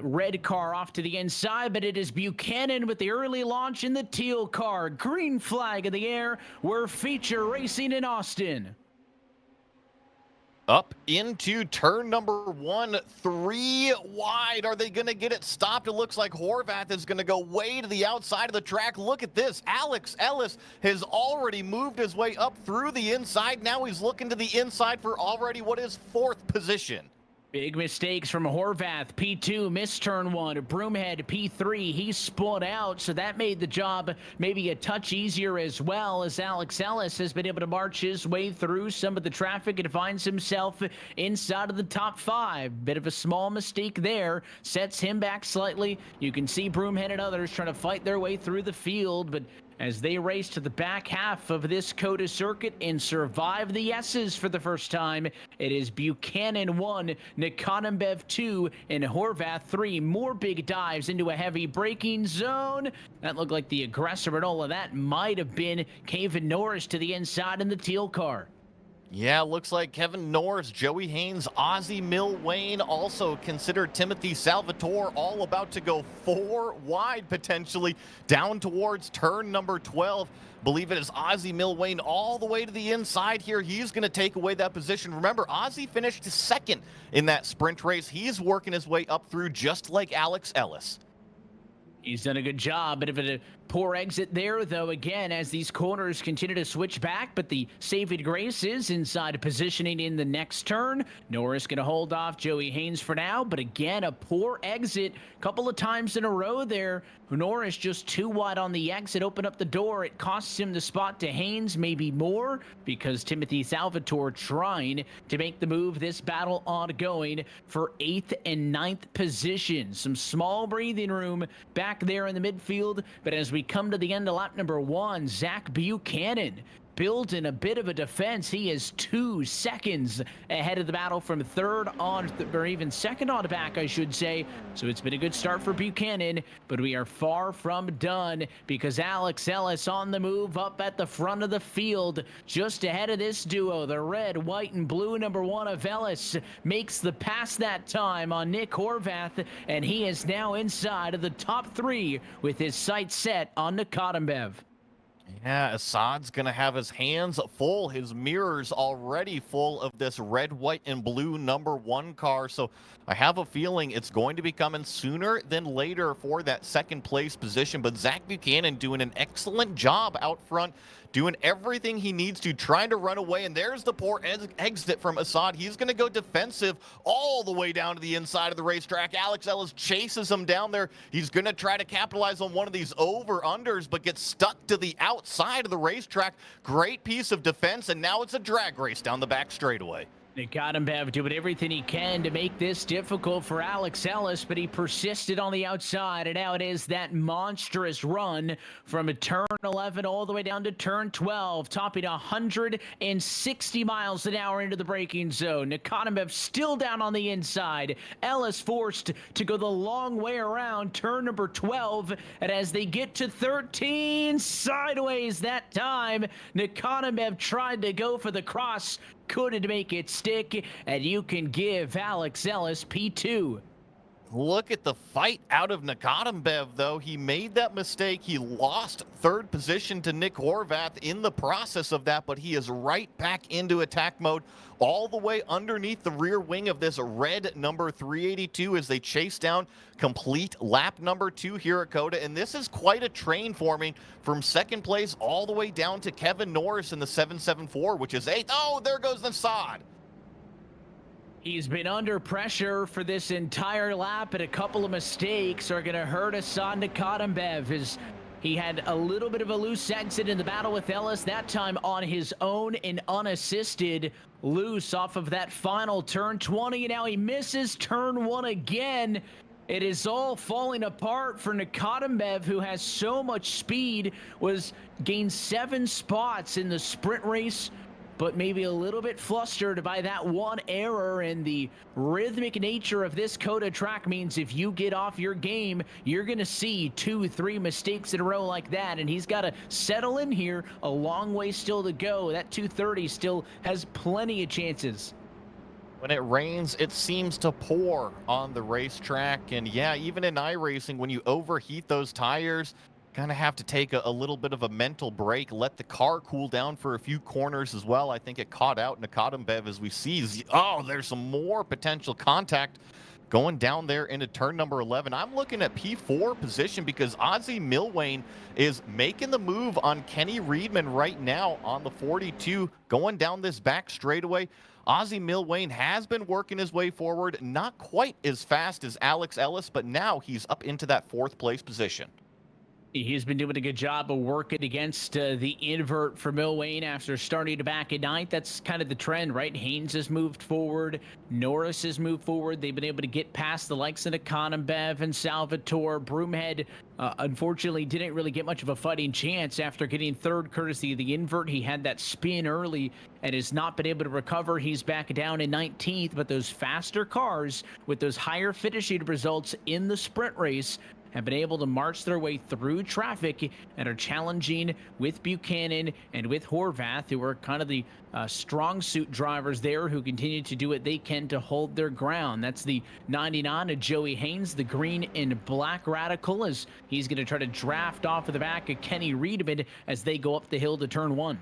red car off to the inside, but it is Buchanan with the early launch in the teal car. Green flag in the air. We're feature racing in Austin. Up into turn number 1, 3 wide. Are they going to get it stopped? It looks like Horvath is going to go way to the outside of the track. Look at this. Alex Ellis has already moved his way up through the inside. Now he's looking to the inside for already what is 4th position. Big mistakes from Horvath. P2 missed turn 1. Broomhead P3. He spun out, so that made the job maybe a touch easier as well, as Alex Ellis has been able to march his way through some of the traffic and finds himself inside of the top 5. Bit of a small mistake there. Sets him back slightly. You can see Broomhead and others trying to fight their way through the field, but as they race to the back half of this COTA circuit and survive the S's for the first time, it is Buchanan 1, Nikonimbev 2, and Horvath 3. More big dives into a heavy braking zone. That looked like the aggressor and all of that might have been Kevin Norris to the inside in the teal car. Yeah, looks like Kevin Norris, Joey Haynes, Ozzie Milwayne, also considered Timothy Salvatore, all about to go 4 wide potentially down towards turn number 12. Believe it is Ozzie Milwayne all the way to the inside here. He's going to take away that position. Remember, Ozzie finished 2nd in that sprint race. He's working his way up through just like Alex Ellis. He's done a good job. Bit of a poor exit there, though, again, as these corners continue to switch back, but the saving grace is inside positioning in the next turn. Norris going to hold off Joey Haynes for now, but again, a poor exit a couple of times in a row there. Norris just too wide on the exit, open up the door. It costs him the spot to Haynes, maybe more, because Timothy Salvatore trying to make the move. This battle ongoing for 8th and 9th position. Some small breathing room back there in the midfield, but as we come to the end of lap number 1, Zach Buchanan building a bit of a defense. He is 2 seconds ahead of the battle from 3rd on, or even 2nd on back, I should say. So it's been a good start for Buchanan, but we are far from done because Alex Ellis on the move up at the front of the field, just ahead of this duo. The red, white, and blue number 1 of Ellis makes the pass that time on Nick Horvath, and he is now inside of the top 3 with his sights set on Nikonimbev. Yeah, Assad's going to have his hands full, his mirrors already full of this red, white, and blue number 1 car. So I have a feeling it's going to be coming sooner than later for that 2nd place position. But Zach Buchanan doing an excellent job out front, doing everything he needs to, trying to run away. And there's the poor exit from Assad. He's going to go defensive all the way down to the inside of the racetrack. Alex Ellis chases him down there. He's going to try to capitalize on one of these over-unders, but gets stuck to the outside of the racetrack. Great piece of defense, and now it's a drag race down the back straightaway. Bev doing everything he can to make this difficult for Alex Ellis, but he persisted on the outside, and now it is that monstrous run from a turn 11 all the way down to turn 12, topping 160 miles an hour into the braking zone. Bev still down on the inside. Ellis forced to go the long way around turn number 12, and as they get to 13, sideways that time, Bev tried to go for the cross, couldn't make it stick, and you can give Alex Ellis P2. Look at the fight out of Bev, though. He made that mistake. He lost third position to Nick Horvath in the process of that, but he is right back into attack mode all the way underneath the rear wing of this red number 382 as they chase down complete lap number 2 here at COTA. And this is quite a train forming from second place all the way down to Kevin Norris in the 774, which is 8th. Oh, there goes the sod. He's been under pressure for this entire lap, and a couple of mistakes are going to hurt Hassan Bev as he had a little bit of a loose exit in the battle with Ellis, that time on his own and unassisted, loose off of that final turn 20, and now he misses turn 1 again. It is all falling apart for Bev, who has so much speed, gained 7 spots in the sprint race, but maybe a little bit flustered by that one error. And the rhythmic nature of this COTA track means if you get off your game, you're going to see 2-3 mistakes in a row like that. And he's got to settle in here. A long way still to go. That 230 still has plenty of chances. When it rains, it seems to pour on the racetrack. And yeah, even in iRacing, when you overheat those tires, kind of have to take a little bit of a mental break, let the car cool down for a few corners as well. I think it caught out Bev as we see. Oh, there's some more potential contact going down there into turn number 11. I'm looking at P4 position because Ozzie Milwane is making the move on Kenny Reedman right now on the 42, going down this back straightaway. Ozzie Milwane has been working his way forward, not quite as fast as Alex Ellis, but now he's up into that 4th place position. He's been doing a good job of working against the invert for Milwane after starting to back at 9th. That's kind of the trend, right? Haynes has moved forward. Norris has moved forward. They've been able to get past the likes of Bev and Salvatore. Broomhead, unfortunately, didn't really get much of a fighting chance after getting 3rd courtesy of the invert. He had that spin early and has not been able to recover. He's back down in 19th, but those faster cars with those higher finishing results in the sprint race have been able to march their way through traffic and are challenging with Buchanan and with Horvath, who are kind of the strong suit drivers there who continue to do what they can to hold their ground. That's the 99 of Joey Haynes, the green and black radical, as he's going to try to draft off of the back of Kenny Reedman as they go up the hill to turn 1.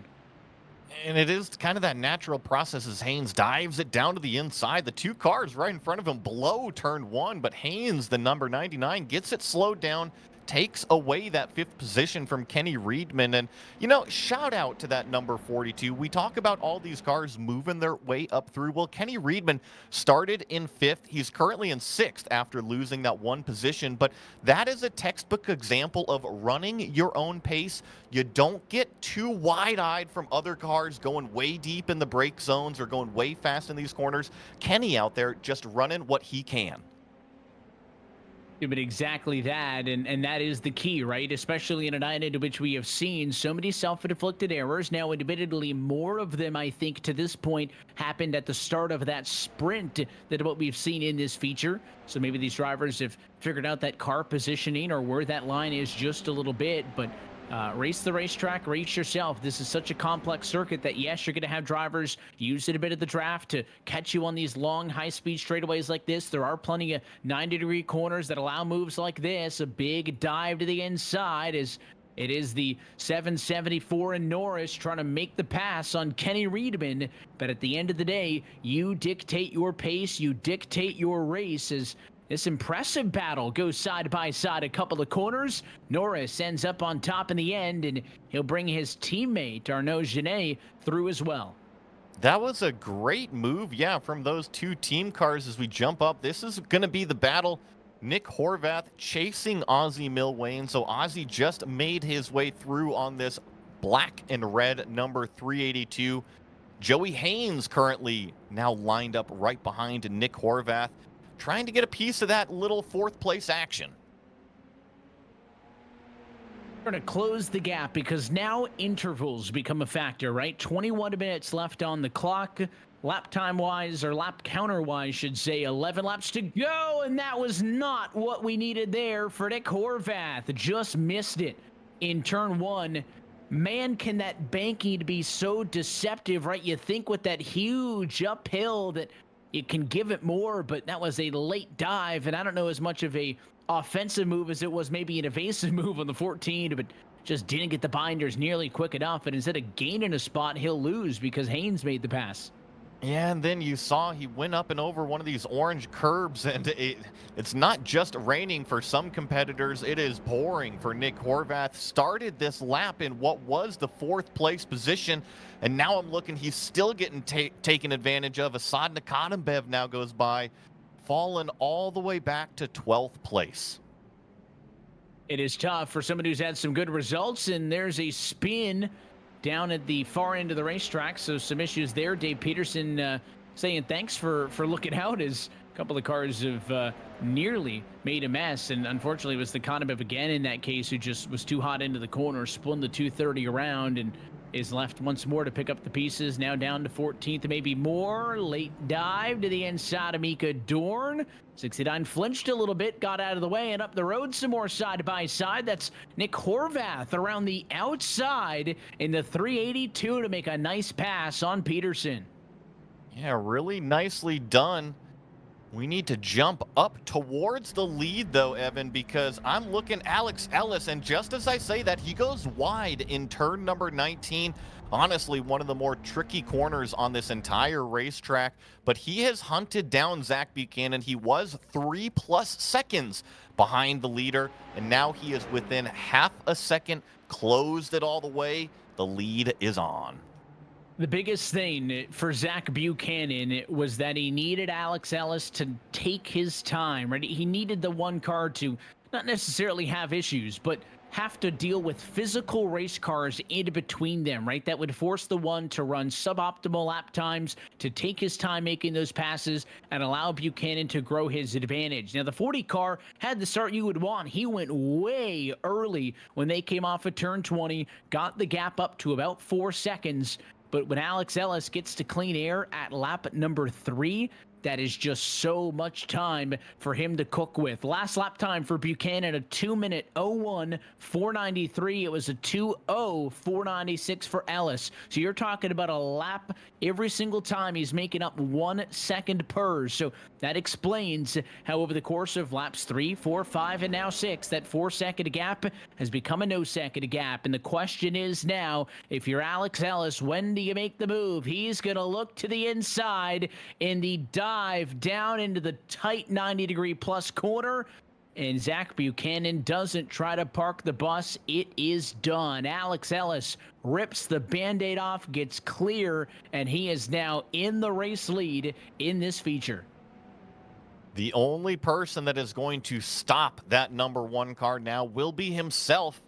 And it is kind of that natural process as Haynes dives it down to the inside. The 2 cars right in front of him blow turn 1, but Haynes, the number 99, gets it slowed down, takes away that 5th position from Kenny Reedman. And, you know, shout out to that number 42. We talk about all these cars moving their way up through. Well, Kenny Reedman started in 5th. He's currently in 6th after losing that 1 position. But that is a textbook example of running your own pace. You don't get too wide-eyed from other cars going way deep in the brake zones or going way fast in these corners. Kenny out there just running what he can. But exactly that, and that is the key, right? Especially in a night into which we have seen so many self-inflicted errors. Now, admittedly, more of them, I think, to this point, happened at the start of that sprint than what we've seen in this feature. So maybe these drivers have figured out that car positioning or where that line is just a little bit, but race the racetrack, race yourself. This is such a complex circuit that, yes, you're going to have drivers use it a bit of the draft to catch you on these long, high-speed straightaways like this. There are plenty of 90-degree corners that allow moves like this. A big dive to the inside as it is the 774 in Norris trying to make the pass on Kenny Reedman. But at the end of the day, you dictate your pace, you dictate your race as this impressive battle goes side by side a couple of corners. Norris ends up on top in the end, and he'll bring his teammate, Arnaud Genet, through as well. That was a great move, yeah, from those 2 team cars as we jump up. This is going to be the battle. Nick Horvath chasing Ozzie Milwane. So Ozzie just made his way through on this black and red number 382. Joey Haynes currently now lined up right behind Nick Horvath, trying to get a piece of that little fourth place action. We're going to close the gap because now intervals become a factor, right? 21 minutes left on the clock. Lap time wise, or lap counter wise, should say, 11 laps to go. And that was not what we needed there for Nick Horvath. Just missed it in turn one. Man, can that banking be so deceptive, right? You think with that huge uphill that it can give it more, but that was a late dive. And I don't know as much of a offensive move as it was maybe an evasive move on the 14, but just didn't get the binders nearly quick enough. And instead of gaining a spot, he'll lose because Haynes made the pass. Yeah, and then you saw he went up and over one of these orange curbs, and it's not just raining for some competitors, it is pouring for Nick Horvath. Started this lap in what was the fourth place position, and now I'm looking, he's still getting taken advantage of. Asad Nakatembev now goes by, fallen all the way back to 12th place. It is tough for somebody who's had some good results, and there's a spin down at the far end of the racetrack, so some issues there. Dave Peterson saying thanks for looking out, as a couple of cars have nearly made a mess, and unfortunately it was the Nakatembev again in that case who just was too hot into the corner, spun the 230 around, and is left once more to pick up the pieces. Now down to 14th, maybe more. Late dive to the inside of Mika Dorn. 69 flinched a little bit, got out of the way, and up the road some more side by side. That's Nick Horvath around the outside in the 382 to make a nice pass on Peterson. Yeah, really nicely done. We need to jump up towards the lead, though, Evan, because I'm looking Alex Ellis, and just as I say that, he goes wide in turn number 19. Honestly, one of the more tricky corners on this entire racetrack, but he has hunted down Zach Buchanan. He was 3+ seconds behind the leader, and now he is within half a second, closed it all the way. The lead is on. The biggest thing for Zach Buchanan was that he needed Alex Ellis to take his time, right? He needed the one car to not necessarily have issues, but have to deal with physical race cars in between them, right? That would force the one to run suboptimal lap times, to take his time making those passes, and allow Buchanan to grow his advantage. Now, the 40 car had the start you would want. He went way early when they came off of turn 20, got the gap up to about 4 seconds. But when Alex Ellis gets to clean air at lap number 3, that is just so much time for him to cook with. Last lap time for Buchanan, a 2-minute 01.493. It was a 2:04.96 for Ellis. So you're talking about a lap every single time he's making up 1 second per. So that explains how over the course of laps 3, 4, 5, and now 6, that 4-second gap has become a no-second gap. And the question is now, if you're Alex Ellis, when do you make the move? He's going to look to the inside in the dive down into the tight 90-degree plus corner, and Zach Buchanan doesn't try to park the bus. It is done. Alex Ellis rips the Band-Aid off, gets clear, and he is now in the race lead in this feature. The only person that is going to stop that number 1 car now will be himself.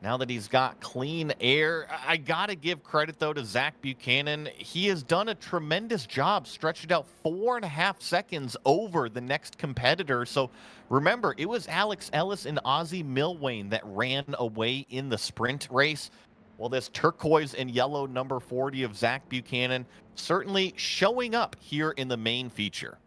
Now that he's got clean air, I got to give credit, though, to Zach Buchanan. He has done a tremendous job, stretched it out 4.5 seconds over the next competitor. So remember, it was Alex Ellis and Ozzie Milwane that ran away in the sprint race. Well, this turquoise and yellow number 40 of Zach Buchanan certainly showing up here in the main feature.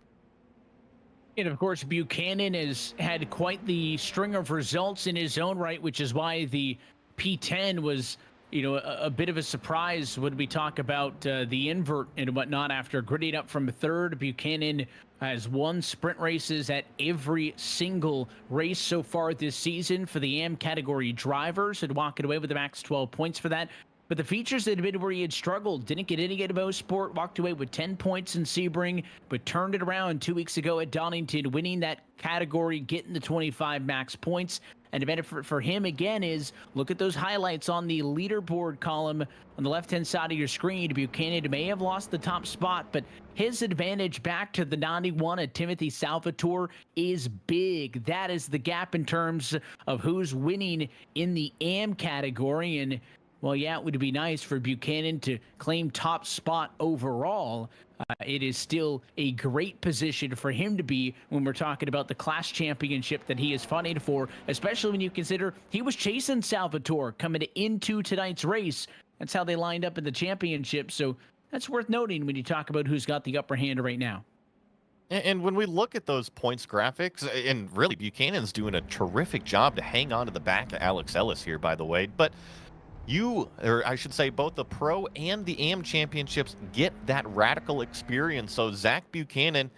And of course, Buchanan has had quite the string of results in his own right, which is why the P10 was, a bit of a surprise when we talk about the invert and whatnot. After gritting up from third, Buchanan has won sprint races at every single race so far this season for the AM category drivers, and walking away with the max 12 points for that. But the features that had been where he had struggled, didn't get any at Sport, walked away with 10 points in Sebring, but turned it around 2 weeks ago at Donington, winning that category, getting the 25 max points. And the benefit for him, again, is look at those highlights on the leaderboard column on the left-hand side of your screen. Buchanan may have lost the top spot, but his advantage back to the 91 at Timothy Salvatore is big. That is the gap in terms of who's winning in the AM category. And Well, yeah, it would be nice for Buchanan to claim top spot overall. It is still a great position for him to be when we're talking about the class championship that he is fighting for, especially when you consider he was chasing Salvatore coming into tonight's race. That's how they lined up in the championship. So that's worth noting when you talk about who's got the upper hand right now. And when we look at those points graphics, and really Buchanan's doing a terrific job to hang on to the back of Alex Ellis here, by the way. But or I should say, both the Pro and the AM championships get that radical experience. So Zach Buchanan,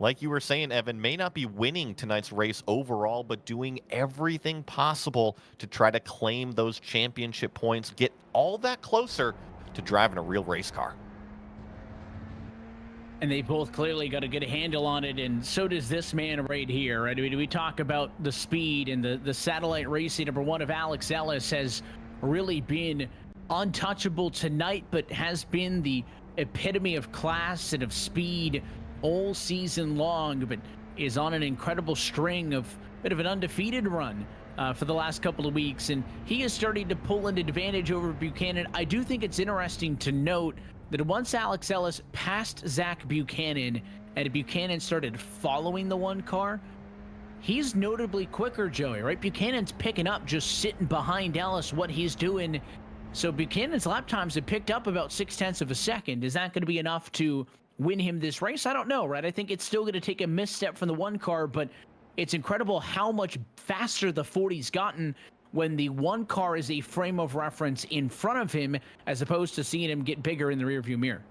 like you were saying, Evan, may not be winning tonight's race overall, but doing everything possible to try to claim those championship points, get all that closer to driving a real race car. And they both clearly got a good handle on it, and so does this man right here. I mean, we talk about the speed and the satellite racing. Number one of Alex Ellis has really been untouchable tonight, but has been the epitome of class and of speed all season long, but is on an incredible string of bit of an undefeated run for the last couple of weeks, and he is starting to pull an advantage over Buchanan. I do think it's interesting to note that once Alex Ellis passed Zach Buchanan and Buchanan started following the one car, he's notably quicker, Joey, right? Buchanan's picking up just sitting behind Ellis what he's doing. So Buchanan's lap times have picked up about 0.6 of a second. Is that going to be enough to win him this race? I don't know, right? I think it's still going to take a misstep from the one car, but it's incredible how much faster the 40's gotten when the one car is a frame of reference in front of him, as opposed to seeing him get bigger in the rearview mirror.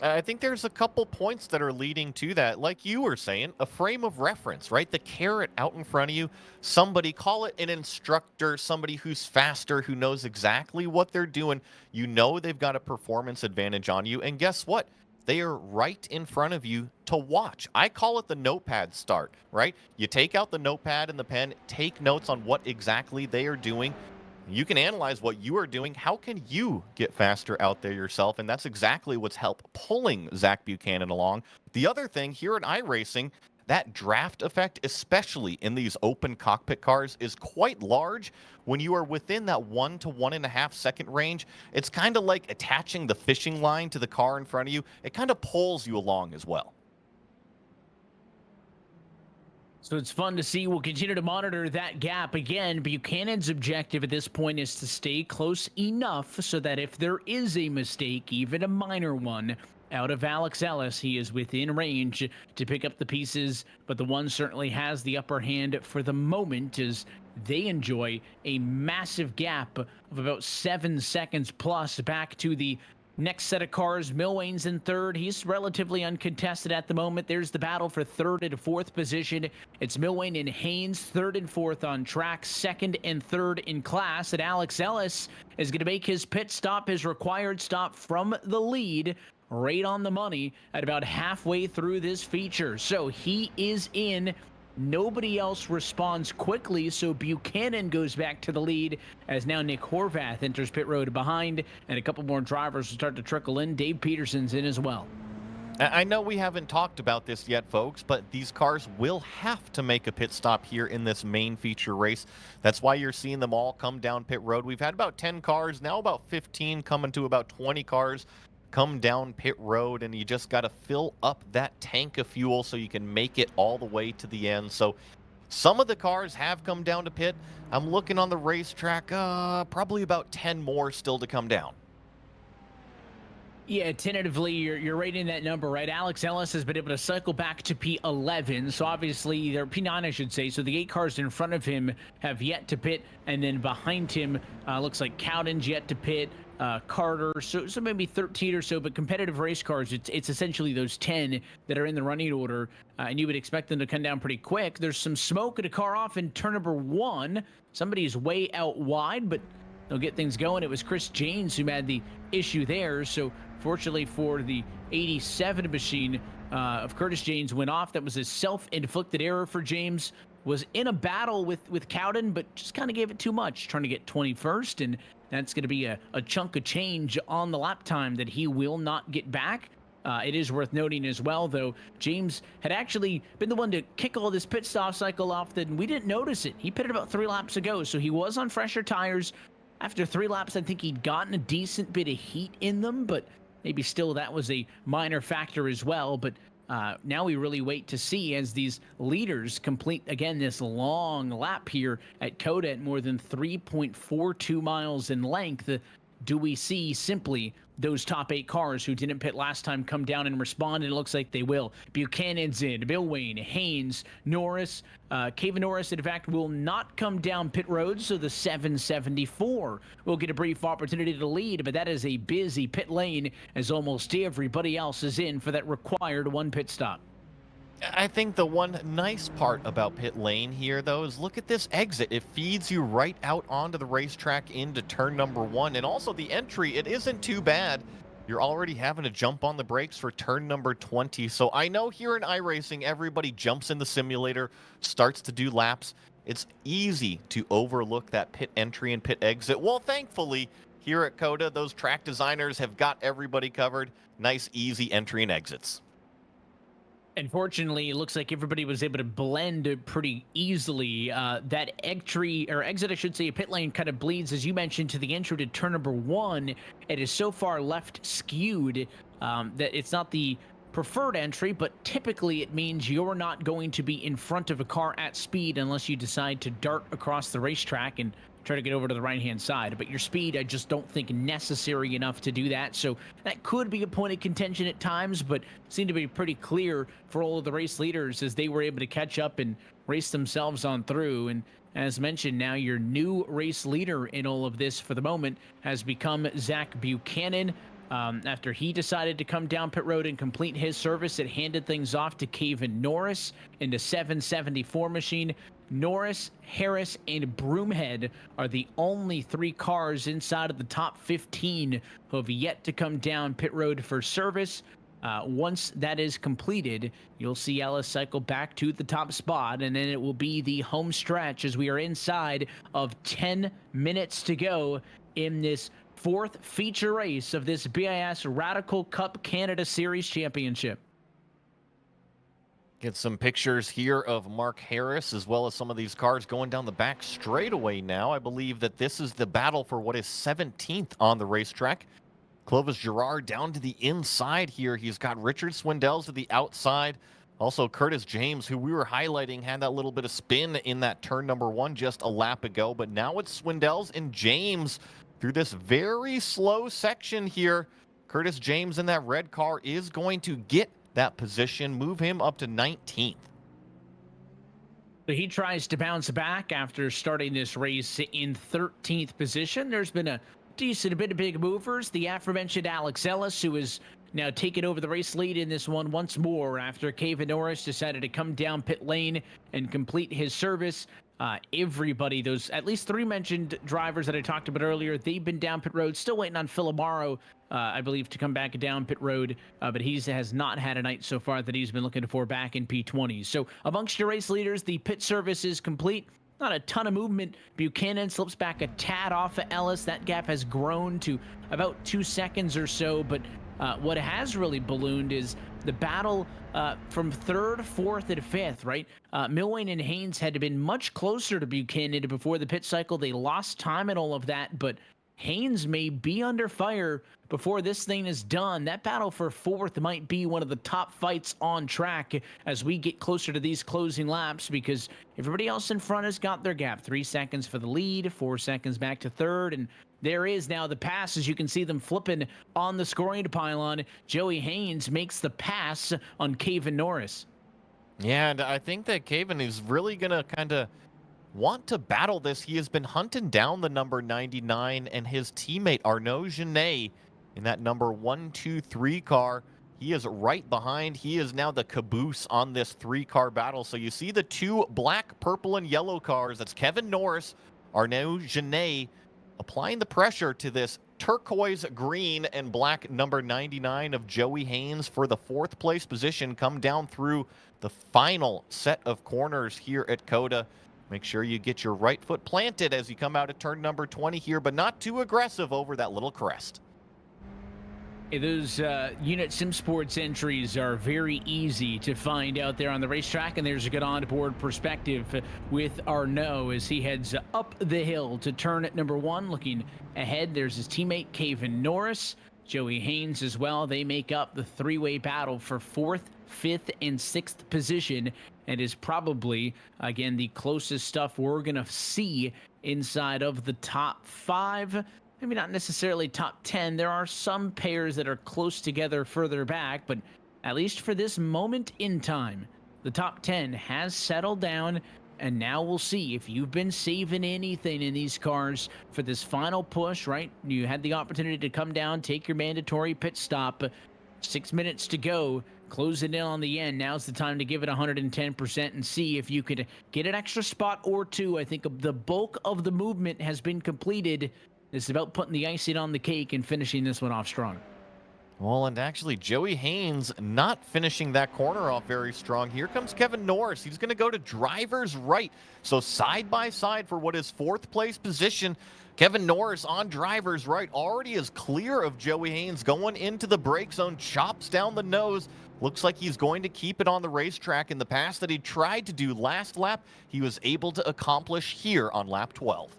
I think there's a couple points that are leading to that. Like you were saying, a frame of reference, right? The carrot out in front of you. Somebody, call it an instructor, somebody who's faster, who knows exactly what they're doing. You know they've got a performance advantage on you. And guess what? They are right in front of you to watch. I call it the notepad start, right? You take out the notepad and the pen, take notes on what exactly they are doing. You can analyze what you are doing. How can you get faster out there yourself? And that's exactly what's helped pulling Zach Buchanan along. The other thing here at iRacing, that draft effect, especially in these open cockpit cars, is quite large. When you are within that 1 to 1.5 second range, it's kind of like attaching the fishing line to the car in front of you. It kind of pulls you along as well. So it's fun to see. We'll continue to monitor that gap. Again, Buchanan's objective at this point is to stay close enough so that if there is a mistake, even a minor one, out of Alex Ellis, he is within range to pick up the pieces, but the one certainly has the upper hand for the moment as they enjoy a massive gap of about 7 seconds plus back to the next set of cars. Milwane's in third. He's relatively uncontested at the moment. There's the battle for third and fourth position. It's Milwane and Haynes, third and fourth on track, second and third in class. And Alex Ellis is going to make his pit stop, his required stop from the lead, right on the money at about halfway through this feature. So he is in. Nobody else responds quickly, so Buchanan goes back to the lead as now Nick Horvath enters pit road behind, and a couple more drivers will start to trickle in. Dave Peterson's in as well. I know we haven't talked about this yet, folks, but these cars will have to make a pit stop here in this main feature race. That's why you're seeing them all come down pit road. We've had about 10 cars, now about 15, coming to about 20 cars come down pit road, and you just got to fill up that tank of fuel so you can make it all the way to the end. So some of the cars have come down to pit. I'm looking on the racetrack, probably about 10 more still to come down. Yeah, tentatively, you're right in that number, right? Alex Ellis has been able to cycle back to P11, so obviously, they're P9, I should say. So the 8 cars in front of him have yet to pit, and then behind him, looks like Cowden's yet to pit, Carter, so maybe 13 or so, but competitive race cars, it's essentially those 10 that are in the running order, and you would expect them to come down pretty quick. There's some smoke at a car off in turn number 1. Somebody's way out wide, but they'll get things going. It was Chris Janes who had the issue there, so fortunately for the 87 machine of Curtis Janes went off. That was a self-inflicted error for James. Was in a battle with Cowden, but just kind of gave it too much, trying to get 21st, and that's going to be a chunk of change on the lap time that he will not get back. It is worth noting as well, though, James had actually been the one to kick all this pit stop cycle off, that we didn't notice it. He pitted about 3 laps ago, so he was on fresher tires. After 3 laps, I think he'd gotten a decent bit of heat in them, but maybe still that was a minor factor as well. But now we really wait to see as these leaders complete again this long lap here at COTA at more than 3.42 miles in length. Do we see simply those top 8 cars who didn't pit last time come down and respond? And it looks like they will. Buchanan's in, Bill Wayne, Haynes, Norris. Caven Norris, in fact, will not come down pit road, so the 774 will get a brief opportunity to lead, but that is a busy pit lane as almost everybody else is in for that required 1 pit stop. I think the one nice part about pit lane here, though, is look at this exit. It feeds you right out onto the racetrack into turn number 1. And also the entry, it isn't too bad. You're already having to jump on the brakes for turn number 20. So I know here in iRacing, everybody jumps in the simulator, starts to do laps. It's easy to overlook that pit entry and pit exit. Well, thankfully, here at COTA, those track designers have got everybody covered. Nice, easy entry and exits. Unfortunately, it looks like everybody was able to blend pretty easily. That entry or exit, I should say, pit lane kind of bleeds, as you mentioned, to the intro to turn number 1. It is so far left skewed that it's not the preferred entry, but typically it means you're not going to be in front of a car at speed unless you decide to dart across the racetrack and try to get over to the right-hand side. But your speed, I just don't think necessary enough to do that. So that could be a point of contention at times, but seemed to be pretty clear for all of the race leaders as they were able to catch up and race themselves on through. And as mentioned, now your new race leader in all of this for the moment has become Zach Buchanan. After he decided to come down pit road and complete his service, it handed things off to Caven Norris in the 774 machine. Norris, Harris, and Broomhead are the only 3 cars inside of the top 15 who have yet to come down pit road for service. Once that is completed, you'll see Ellis cycle back to the top spot, and then it will be the home stretch as we are inside of 10 minutes to go in this 4th feature race of this BIS Radical Cup Canada Series Championship. Get some pictures here of Mark Harris as well as some of these cars going down the back straightaway now. I believe that this is the battle for what is 17th on the racetrack. Clovis Girard down to the inside here. He's got Richard Swindells to the outside. Also Curtis James, who we were highlighting, had that little bit of spin in that turn number 1 just a lap ago. But now it's Swindells and James through this very slow section here. Curtis James in that red car is going to get that position, move him up to 19th. So he tries to bounce back after starting this race in 13th position. There's been a decent bit of big movers. The aforementioned Alex Ellis, who is now taking over the race lead in this one once more after Caven Norris decided to come down pit lane and complete his service. Everybody, those at least 3 mentioned drivers that I talked about earlier, they've been down pit road. Still waiting on Phil Amaro, I believe, to come back down pit road, but he has not had a night so far that he's been looking for back in P20s. So amongst your race leaders, the pit service is complete. Not a ton of movement. Buchanan slips back a tad off of Ellis. That gap has grown to about 2 seconds or so, but what has really ballooned is the battle from 3rd, 4th, and 5th, right? Milwain and Haynes had been much closer to Buchanan before the pit cycle. They lost time and all of that, but Haynes may be under fire before this thing is done. That battle for 4th might be one of the top fights on track as we get closer to these closing laps, because everybody else in front has got their gap. 3 seconds for the lead, 4 seconds back to 3rd, and there is now the pass as you can see them flipping on the scoring pylon. Joey Haynes makes the pass on Caven Norris. Yeah, and I think that Caven is really going to kind of want to battle this. He has been hunting down the number 99 and his teammate Arnaud Genet in that number 123 car. He is right behind. He is now the caboose on this 3-car battle. So you see the 2 black, purple, and yellow cars. That's Kevin Norris, Arnaud Genet, applying the pressure to this turquoise, green, and black number 99 of Joey Haynes for the 4th place position. Come down through the final set of corners here at COTA. Make sure you get your right foot planted as you come out at turn number 20 here, but not too aggressive over that little crest. Those unit sim sports entries are very easy to find out there on the racetrack, and there's a good onboard perspective with Arnaud as he heads up the hill to turn at number one. Looking ahead, there's his teammate Caven Norris, Joey Haynes as well. They make up the three-way battle for fourth, fifth, and sixth position, and is probably, again, the closest stuff we're going to see inside of the top five. Maybe not necessarily top 10. There are some pairs that are close together further back, but at least for this moment in time, the top 10 has settled down, and now we'll see if you've been saving anything in these cars for this final push, right? You had the opportunity to come down, take your mandatory pit stop. 6 minutes to go. Close it in on the end. Now's the time to give it 110% and see if you could get an extra spot or two. I think the bulk of the movement has been completed. It's about putting the icing on the cake and finishing this one off strong. Well, and actually, Joey Haynes not finishing that corner off very strong. Here comes Kevin Norris. He's going to go to driver's right. So side by side for what is fourth place position. Kevin Norris on driver's right already is clear of Joey Haynes going into the brake zone, chops down the nose. Looks like he's going to keep it on the racetrack in the pass that he tried to do last lap. He was able to accomplish here on lap 12.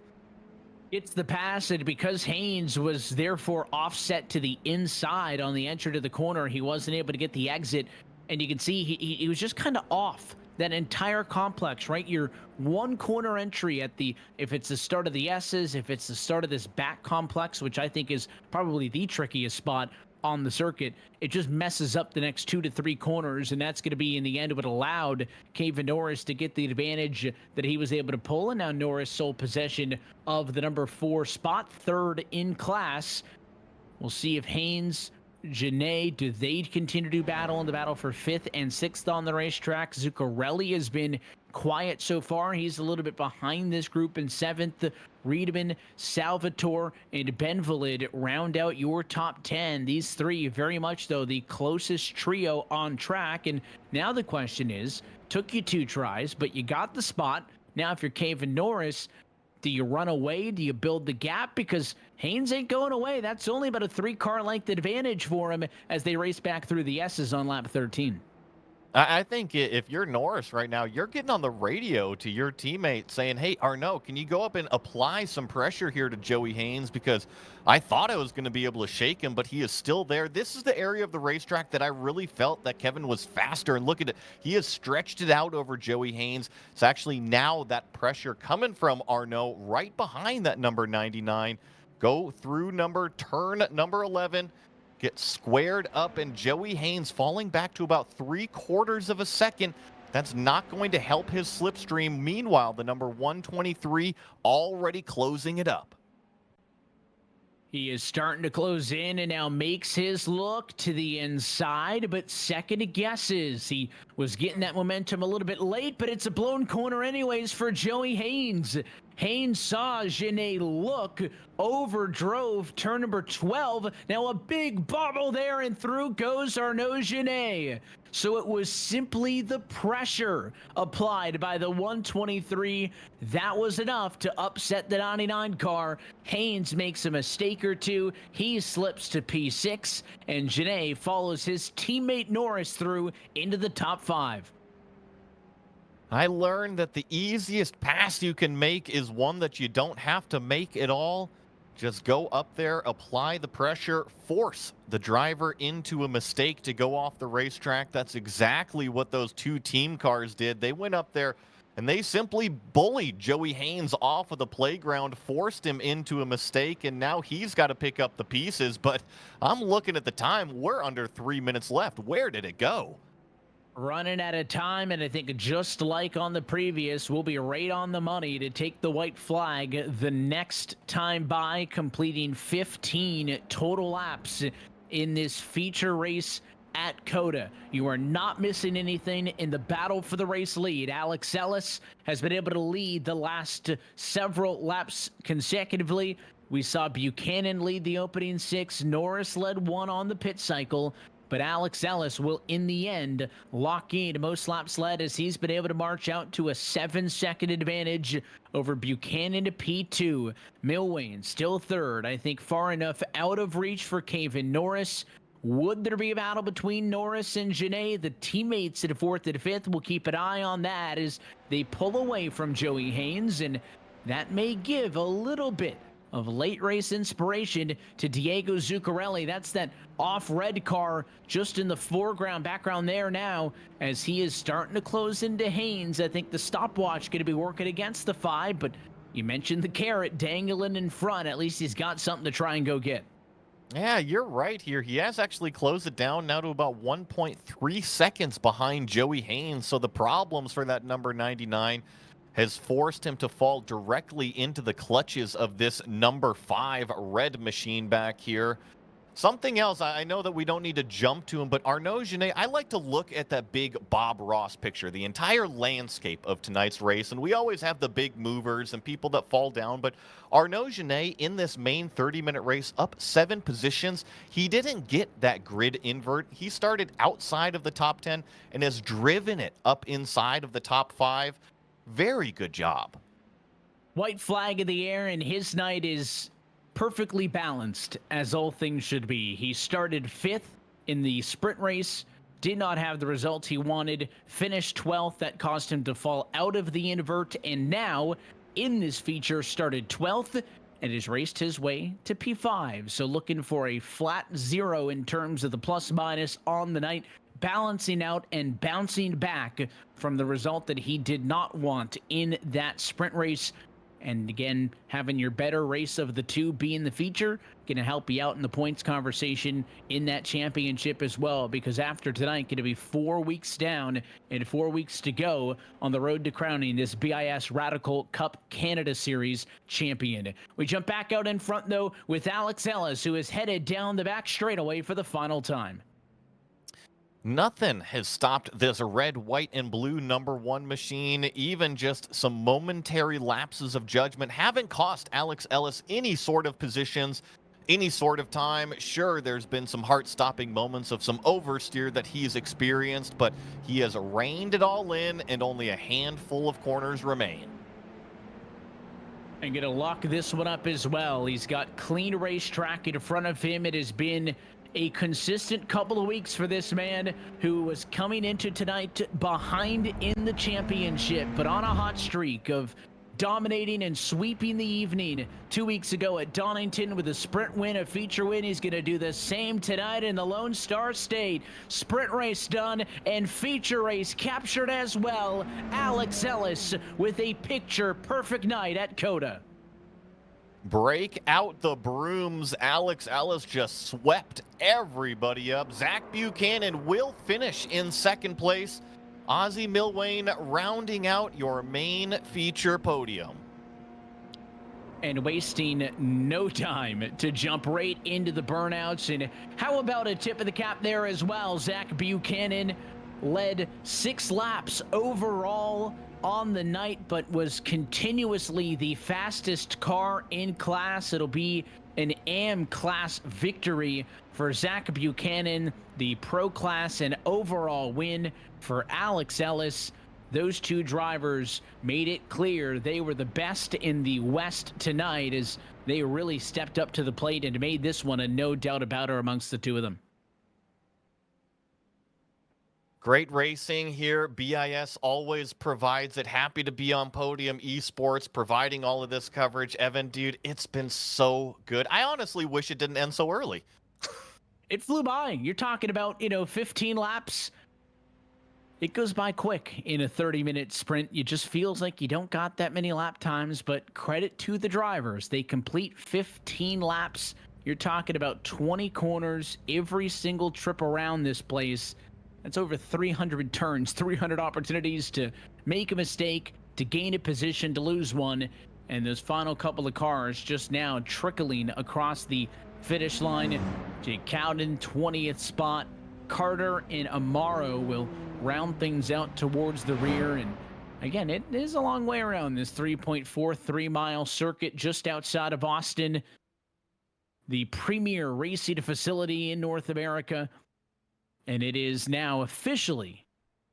It's the pass, and because Haynes was therefore offset to the inside on the entry to the corner, he wasn't able to get the exit. And you can see he was just kind of off that entire complex, right? Your one corner entry at the, if it's the start of the S's, if it's the start of this back complex, which I think is probably the trickiest spot on the circuit, it just messes up the next 2 to 3 corners, and that's going to be in the end what allowed Caven Norris to get the advantage that he was able to pull. And now Norris sole possession of the number 4 spot, third in class. We'll see if Haynes, Janae, do they continue to battle in the battle for 5th and 6th on the racetrack? Zuccarelli has been quiet so far. He's a little bit behind this group in 7th. Riedemann, Salvatore, and Benvalid round out your top 10. These three very much, though, the closest trio on track. And now the question is, took you 2 tries, but you got the spot. Now, if you're Caven Norris, do you run away? Do you build the gap? Because Haynes ain't going away. That's only about a 3-car length advantage for him as they race back through the S's on lap 13. I think if you're Norris right now, you're getting on the radio to your teammate saying, hey, Arnaud, can you go up and apply some pressure here to Joey Haynes? Because I thought I was going to be able to shake him, but he is still there. This is the area of the racetrack that I really felt that Kevin was faster. And look at it. He has stretched it out over Joey Haynes. It's actually now that pressure coming from Arnaud right behind that number 99. Go through turn number 11. Get squared up, and Joey Haynes falling back to about 3/4 of a second. That's not going to help his slipstream. Meanwhile, the number 123 already closing it up. He is starting to close in and now makes his look to the inside, but second guesses. He was getting that momentum a little bit late, but it's a blown corner anyways for Joey Haynes. Haynes saw Janae look, overdrove turn number 12. Now a big bobble there, and through goes Arnaud Janae. So it was simply the pressure applied by the 123. That was enough to upset the 99 car. Haynes makes a mistake or two. He slips to P6, and Janae follows his teammate Norris through into the top 5. I learned that the easiest pass you can make is one that you don't have to make at all. Just go up there, apply the pressure, force the driver into a mistake to go off the racetrack. That's exactly what those 2 team cars did. They went up there and they simply bullied Joey Haynes off of the playground, forced him into a mistake, and now he's got to pick up the pieces. But I'm looking at the time. We're under 3 minutes left. Where did it go? Running out of time, and I think just like on the previous, we'll be right on the money to take the white flag the next time by, completing 15 total laps in this feature race at COTA. You are not missing anything in the battle for the race lead. Alex Ellis has been able to lead the last several laps consecutively. We saw Buchanan lead the opening 6. Norris led 1 on the pit cycle. but Alex Ellis will, in the end, lock in most laps led as he's been able to march out to a 7-second advantage over Buchanan to P2. Milwain still third, I think far enough out of reach for Caven Norris. Would there be a battle between Norris and Genet? The teammates at fourth and fifth will keep an eye on that as they pull away from Joey Haynes, and that may give a little bit of late race inspiration to Diego Zuccarelli. That's that off red car just in the foreground, background there now, as he is starting to close into Haynes. I think the stopwatch going to be working against the 5, but you mentioned the carrot dangling in front. At least he's got something to try and go get. Yeah, you're right here. He has actually closed it down now to about 1.3 seconds behind Joey Haynes. So the problems for that number 99 has forced him to fall directly into the clutches of this number 5 red machine back here. Something else, I know that we don't need to jump to him, but Arnaud Genet, I like to look at that big Bob Ross picture, the entire landscape of tonight's race, and we always have the big movers and people that fall down, but Arnaud Genet in this main 30-minute race up 7 positions, he didn't get that grid invert. He started outside of the top 10 and has driven it up inside of the top 5. Very good job. White flag in the air, and his night is perfectly balanced, as all things should be. He started 5th in the sprint race, did not have the results he wanted, finished 12th. That caused him to fall out of the invert, and now in this feature started 12th and has raced his way to P5. So looking for a flat 0 in terms of the plus minus on the night, balancing out and bouncing back from the result that he did not want in that sprint race. And again, having your better race of the 2 be in the feature, going to help you out in the points conversation in that championship as well, because after tonight, going to be 4 weeks down and 4 weeks to go on the road to crowning this BiS Radical Cup Canada Series champion. We jump back out in front, though, with Alex Ellis, who is headed down the back straightaway for the final time. Nothing has stopped this red, white, and blue number 1 machine. Even just some momentary lapses of judgment haven't cost Alex Ellis any sort of positions, any sort of time. Sure, there's been some heart-stopping moments of some oversteer that he's experienced, but he has reined it all in, and only a handful of corners remain. And going to lock this one up as well. He's got clean racetrack in front of him. It has been a consistent couple of weeks for this man, who was coming into tonight behind in the championship, but on a hot streak of dominating and sweeping the evening 2 weeks ago at Donington with a sprint win, a feature win. He's going to do the same tonight in the Lone Star State. Sprint race done and feature race captured as well. Alex Ellis with a picture perfect night at COTA. Break out the brooms. Alex Ellis just swept everybody up. Zach Buchanan will finish in 2nd place. Ozzie Milwain rounding out your main feature podium. And wasting no time to jump right into the burnouts. And how about a tip of the cap there as well? Zach Buchanan led 6 laps overall on the night, but was continuously the fastest car in class. It'll be an AM class victory for Zach Buchanan, the pro class, and overall win for Alex Ellis. Those 2 drivers made it clear they were the best in the West tonight, as they really stepped up to the plate and made this one a no doubt about it amongst the 2 of them. Great racing here. BiS always provides it. Happy to be on Podium Esports, providing all of this coverage. Evan, dude, it's been so good. I honestly wish it didn't end so early. It flew by. You're talking about, 15 laps. It goes by quick in a 30-minute sprint. It just feels like you don't got that many lap times, but credit to the drivers. They complete 15 laps. You're talking about 20 corners every single trip around this place. That's over 300 turns, 300 opportunities to make a mistake, to gain a position, to lose one. And those final couple of cars just now trickling across the finish line. Jake Cowden, 20th spot. Carter and Amaro will round things out towards the rear. And again, it is a long way around this 3.43 mile circuit just outside of Austin, the premier racing facility in North America. And it is now officially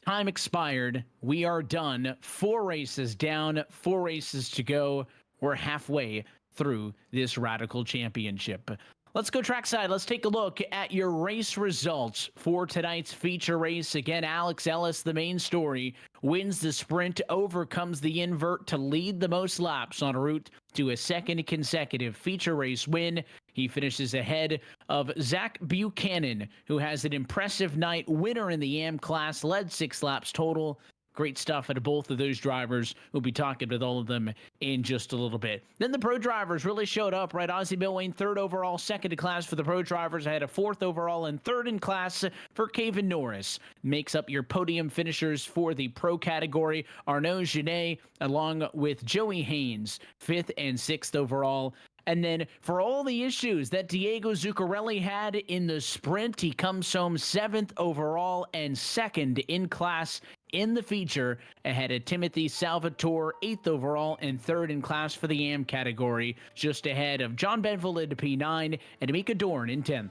time expired. We are done. 4 races down, 4 races to go. We're halfway through this Radical Championship. Let's go trackside. Let's take a look at your race results for tonight's feature race. Again, Alex Ellis, the main story, wins the sprint, overcomes the invert to lead the most laps en route to a second consecutive feature race win. He finishes ahead of Zach Buchanan, who has an impressive night, winner in the AM class, led 6 laps total. Great stuff out of both of those drivers. We'll be talking with all of them in just a little bit. Then the pro drivers really showed up, right? Ozzie Milwayne, 3rd overall, 2nd in class for the pro drivers. I had a 4th overall and 3rd in class for Caven Norris. Makes up your podium finishers for the pro category. Arnaud Genet, along with Joey Haynes, 5th and 6th overall. And then for all the issues that Diego Zuccarelli had in the sprint, he comes home 7th overall and 2nd in class in the feature, ahead of Timothy Salvatore, 8th overall and 3rd in class for the AM category, just ahead of John Benville in P9 and Amika Dorn in 10th.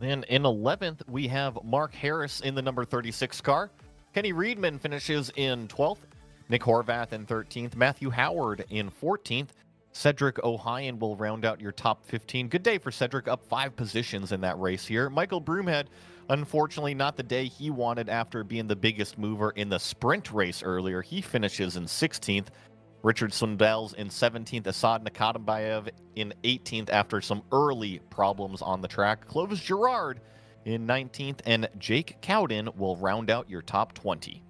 Then in 11th, we have Mark Harris in the number 36 car. Kenny Reedman finishes in 12th. Nick Horvath in 13th. Matthew Howard in 14th. Cedric Ohayon will round out your top 15. Good day for Cedric, up 5 positions in that race here. Michael Broomhead, unfortunately not the day he wanted after being the biggest mover in the sprint race earlier. He finishes in 16th. Richard Sundell's in 17th. Asad Nakatambayev in 18th after some early problems on the track. Clovis Girard in 19th, and Jake Cowden will round out your top 20.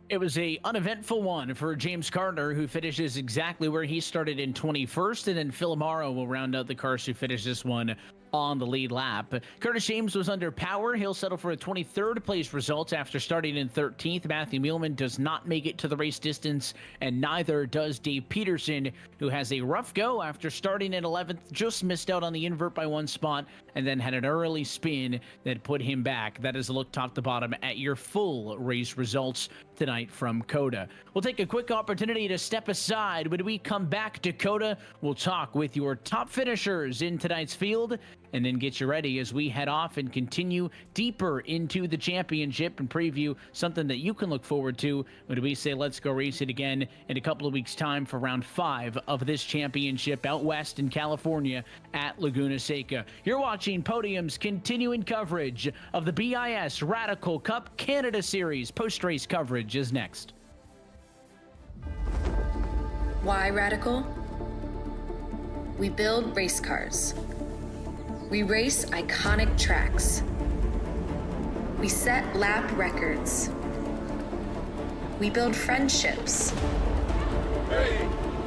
It was a uneventful one for James Gardner, who finishes exactly where he started in 21st, and then Phil Amaro will round out the cars who finish this one on the lead lap. Curtis James was under power. He'll settle for a 23rd place result after starting in 13th. Matthew Muehlman does not make it to the race distance, and neither does Dave Peterson, who has a rough go after starting in 11th, just missed out on the invert by 1 spot, and then had an early spin that put him back. That is a look top to bottom at your full race results tonight from COTA. We'll take a quick opportunity to step aside. When we come back to COTA, we'll talk with your top finishers in tonight's field, and then get you ready as we head off and continue deeper into the championship and preview something that you can look forward to when we say let's go race it again in a couple of weeks' time for round 5 of this championship out west in California at Laguna Seca. You're watching Podium's continuing coverage of the BiS Radical Cup Canada Series. Post-race coverage is next. Why Radical? We build race cars. We race iconic tracks. We set lap records. We build friendships. 3,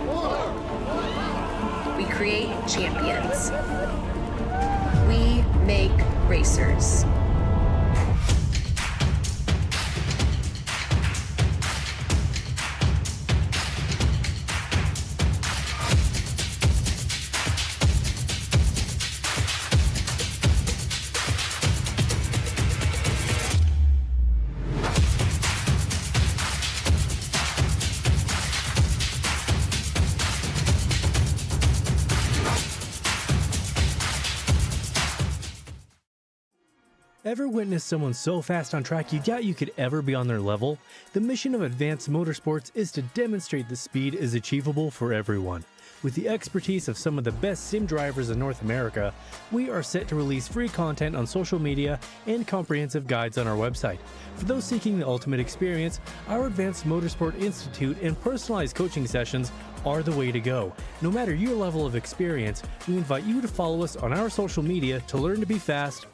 4. We create champions. We make racers. Ever witnessed someone so fast on track you doubt you could ever be on their level? The mission of Advanced Motorsports is to demonstrate the speed is achievable for everyone. With the expertise of some of the best sim drivers in North America, we are set to release free content on social media and comprehensive guides on our website. For those seeking the ultimate experience, our Advanced Motorsport Institute and personalized coaching sessions are the way to go. No matter your level of experience, we invite you to follow us on our social media to learn to be fast.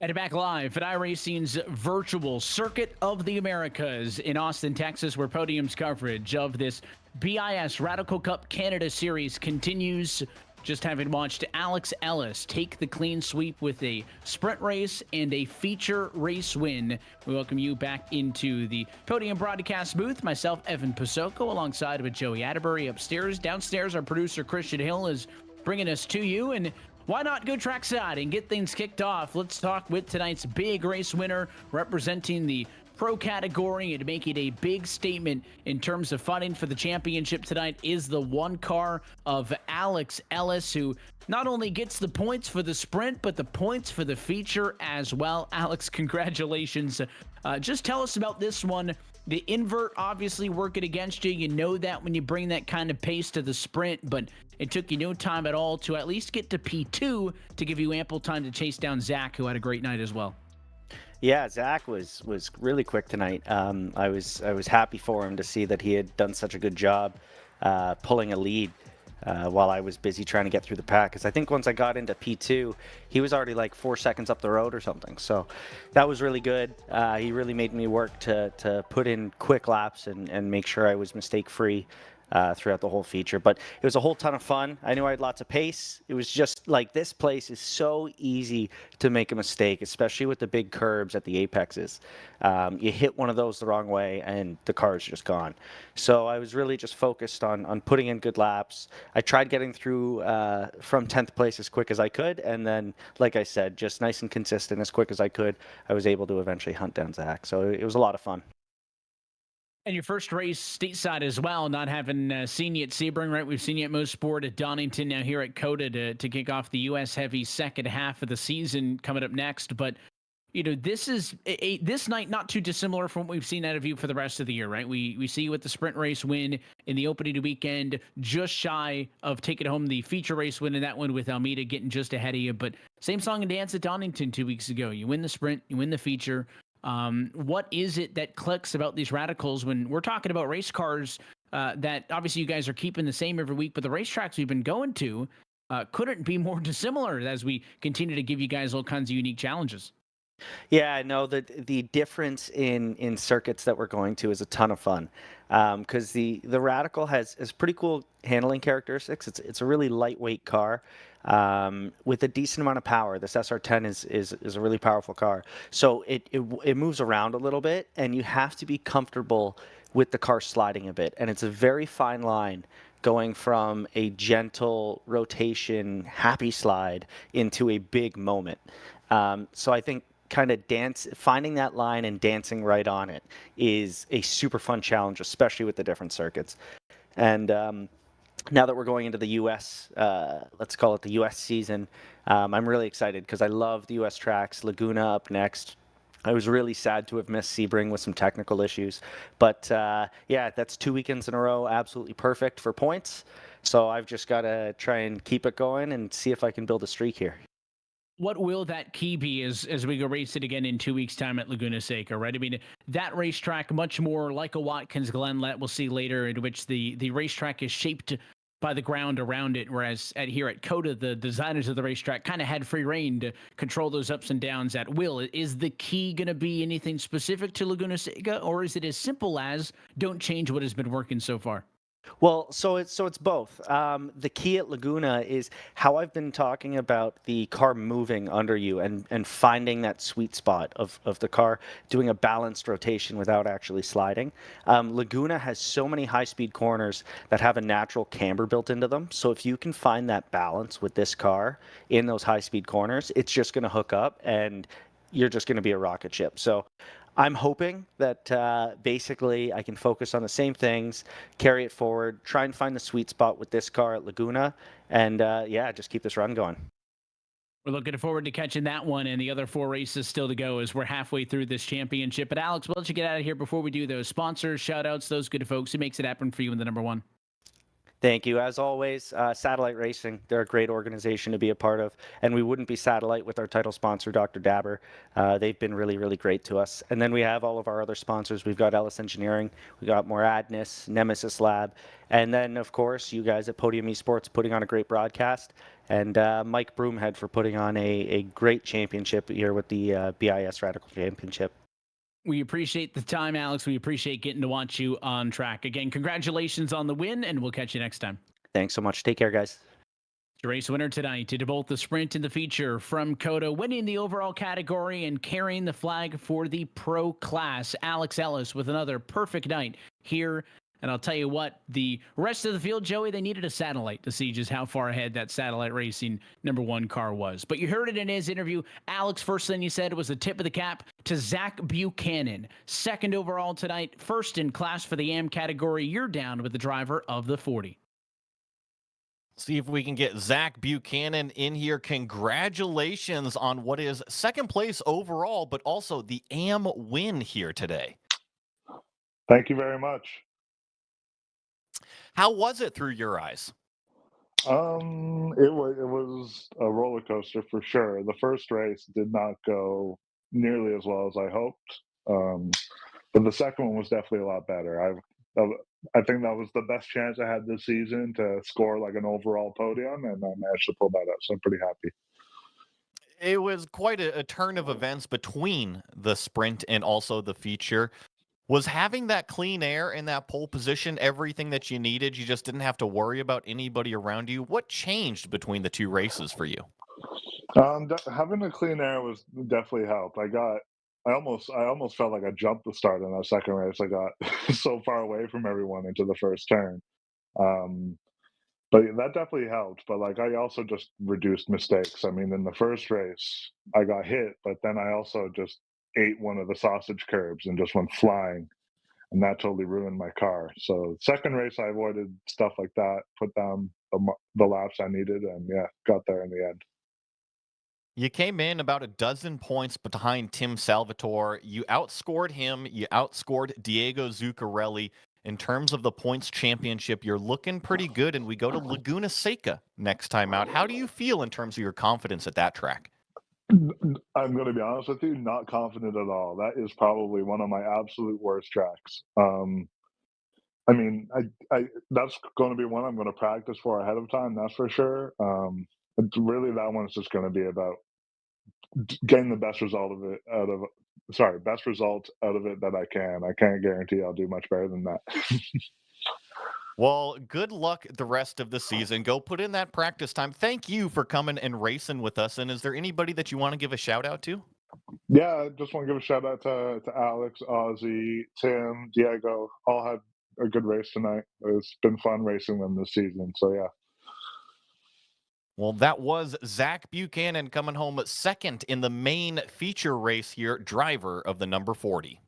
And back live at iRacing's virtual Circuit of the Americas in Austin, Texas, where Podium's coverage of this BiS Radical Cup Canada Series continues. Just having watched Alex Ellis take the clean sweep with a sprint race and a feature race win. We welcome you back into the Podium broadcast booth. Myself, Evan Pasoko, alongside with Joey Atterbury upstairs. Downstairs, our producer, Christian Hill, is bringing us to you. And why not go trackside and get things kicked off? Let's talk with tonight's big race winner representing the pro category and making a big statement in terms of fighting for the championship tonight is the one car of Alex Ellis, who not only gets the points for the sprint, but the points for the feature as well. Alex, congratulations. Just tell us about this one. The invert obviously working against you. You know that when you bring that kind of pace to the sprint, but it took you no time at all to at least get to P2 to give you ample time to chase down Zach, who had a great night as well. Yeah, Zach was really quick tonight. I was happy for him to see that he had done such a good job pulling a lead while I was busy trying to get through the pack. Because I think once I got into P2, he was already like 4 seconds up the road or something. So that was really good. He really made me work to put in quick laps and make sure I was mistake-free throughout the whole feature. But it was a whole ton of fun. I knew I had lots of pace. It was just like, this place is so easy to make a mistake, especially with the big curbs at the apexes. You hit one of those the wrong way and the car is just gone. So I was really just focused on putting in good laps. I tried getting through from 10th place as quick as I could, and then, like I said, just nice and consistent as quick as I could. I was able to eventually hunt down Zach. So it was a lot of fun. And your first race stateside as well, not having seen you at Sebring, right? We've seen you at Mosport, at Donington, now here at COTA to kick off the U.S. Heavy second half of the season coming up next. But, you know, this is this night not too dissimilar from what we've seen out of you for the rest of the year, right? We see you with the sprint race win in the opening weekend, just shy of taking home the feature race win in that one with Almeida getting just ahead of you. But same song and dance at Donington 2 weeks ago. You win the sprint, you win the feature. What is it that clicks about these radicals when we're talking about race cars that obviously you guys are keeping the same every week, but the racetracks we've been going to couldn't be more dissimilar as we continue to give you guys all kinds of unique challenges? Yeah, I know that the difference in circuits that we're going to is a ton of fun, because the Radical has pretty cool handling characteristics. It's a really lightweight car with a decent amount of power. This SR10 is a really powerful car, so it moves around a little bit, and you have to be comfortable with the car sliding a bit, and it's a very fine line going from a gentle rotation, happy slide into a big moment. So I think kind of finding that line and dancing right on it is a super fun challenge, especially with the different circuits. And now that we're going into the US, let's call it the US season, I'm really excited because I love the US tracks. Laguna up next. I was really sad to have missed Sebring with some technical issues, but yeah, that's 2 weekends in a row, absolutely perfect for points. So I've just got to try and keep it going and see if I can build a streak here. What will that key be as we go race it again in 2 weeks' time at Laguna Seca, right? I mean, that racetrack, much more like a Watkins Glenlet we'll see later, in which the racetrack is shaped by the ground around it, whereas here at COTA, the designers of the racetrack kind of had free reign to control those ups and downs at will. Is the key going to be anything specific to Laguna Seca, or is it as simple as don't change what has been working so far? Well, so it's both. The key at Laguna is how I've been talking about the car moving under you and finding that sweet spot of the car doing a balanced rotation without actually sliding. Laguna has so many high-speed corners that have a natural camber built into them. So if you can find that balance with this car in those high-speed corners, it's just going to hook up and you're just going to be a rocket ship. So I'm hoping that basically I can focus on the same things, carry it forward, try and find the sweet spot with this car at Laguna, and yeah, just keep this run going. We're looking forward to catching that one and the other 4 races still to go as we're halfway through this championship. But Alex, we'll let you get out of here before we do those sponsors, shout outs, those good folks who makes it happen for you in the number one. Thank you. As always, Satellite Racing, they're a great organization to be a part of, and we wouldn't be Satellite with our title sponsor, Dr. Dabber. They've been really, really great to us. And then we have all of our other sponsors. We've got Ellis Engineering, we got Moradness, Nemesis Lab, and then, of course, you guys at Podium Esports putting on a great broadcast, and Mike Broomhead for putting on a great championship here with the BiS Radical Championship. We appreciate the time, Alex. We appreciate getting to watch you on track. Again, congratulations on the win, and we'll catch you next time. Thanks so much. Take care, guys. The race winner tonight did both the sprint and the feature from COTA, winning the overall category and carrying the flag for the pro class. Alex Ellis with another perfect night here And I'll tell you what, the rest of the field, Joey, they needed a satellite to see just how far ahead that satellite racing #1 car was. But you heard it in his interview. Alex, first thing you said was a tip of the cap to Zach Buchanan. Second overall tonight, first in class for the AM category. You're down with the driver of the 40. See if we can get Zach Buchanan in here. Congratulations on what is second place overall, but also the AM win here today. Thank you very much. How was it through your eyes? It was a roller coaster for sure. The first race did not go nearly as well as I hoped, but the second one was definitely a lot better. I think that was the best chance I had this season to score like an overall podium, and I managed to pull that up. So I'm pretty happy. It was quite a turn of events between the sprint and also the feature. Was having that clean air in that pole position everything that you needed? You just didn't have to worry about anybody around you. What changed between the two races for you? Having a clean air was definitely helped. I almost felt like I jumped the start in that second race. I got so far away from everyone into the first turn. Um, but that definitely helped. But like, I also just reduced mistakes. I mean, in the first race, I got hit, but then I also just ate one of the sausage curbs and just went flying, and that totally ruined my car. So second race, I avoided stuff like that, put down the laps I needed, and yeah, got there in the end. You came in about a dozen points behind Tim Salvatore. You outscored him. You outscored Diego Zuccarelli. In terms of the points championship, you're looking pretty good, and we go to Laguna Seca next time out. How do you feel in terms of your confidence at that track? I'm going to be honest with you, not confident at all. That is probably one of my absolute worst tracks. I mean, I that's going to be one I'm going to practice for ahead of time. That's for sure. It's really, that one's just going to be about getting the best result of it best result out of it that I can. I can't guarantee I'll do much better than that. Well, good luck the rest of the season. Go put in that practice time. Thank you for coming and racing with us. And is there anybody that you want to give a shout out to? Yeah, I just want to give a shout out to Alex, Ozzy, Tim, Diego. All had a good race tonight. It's been fun racing them this season. So yeah. Well, that was Zach Buchanan coming home second in the main feature race here, driver of the number 40.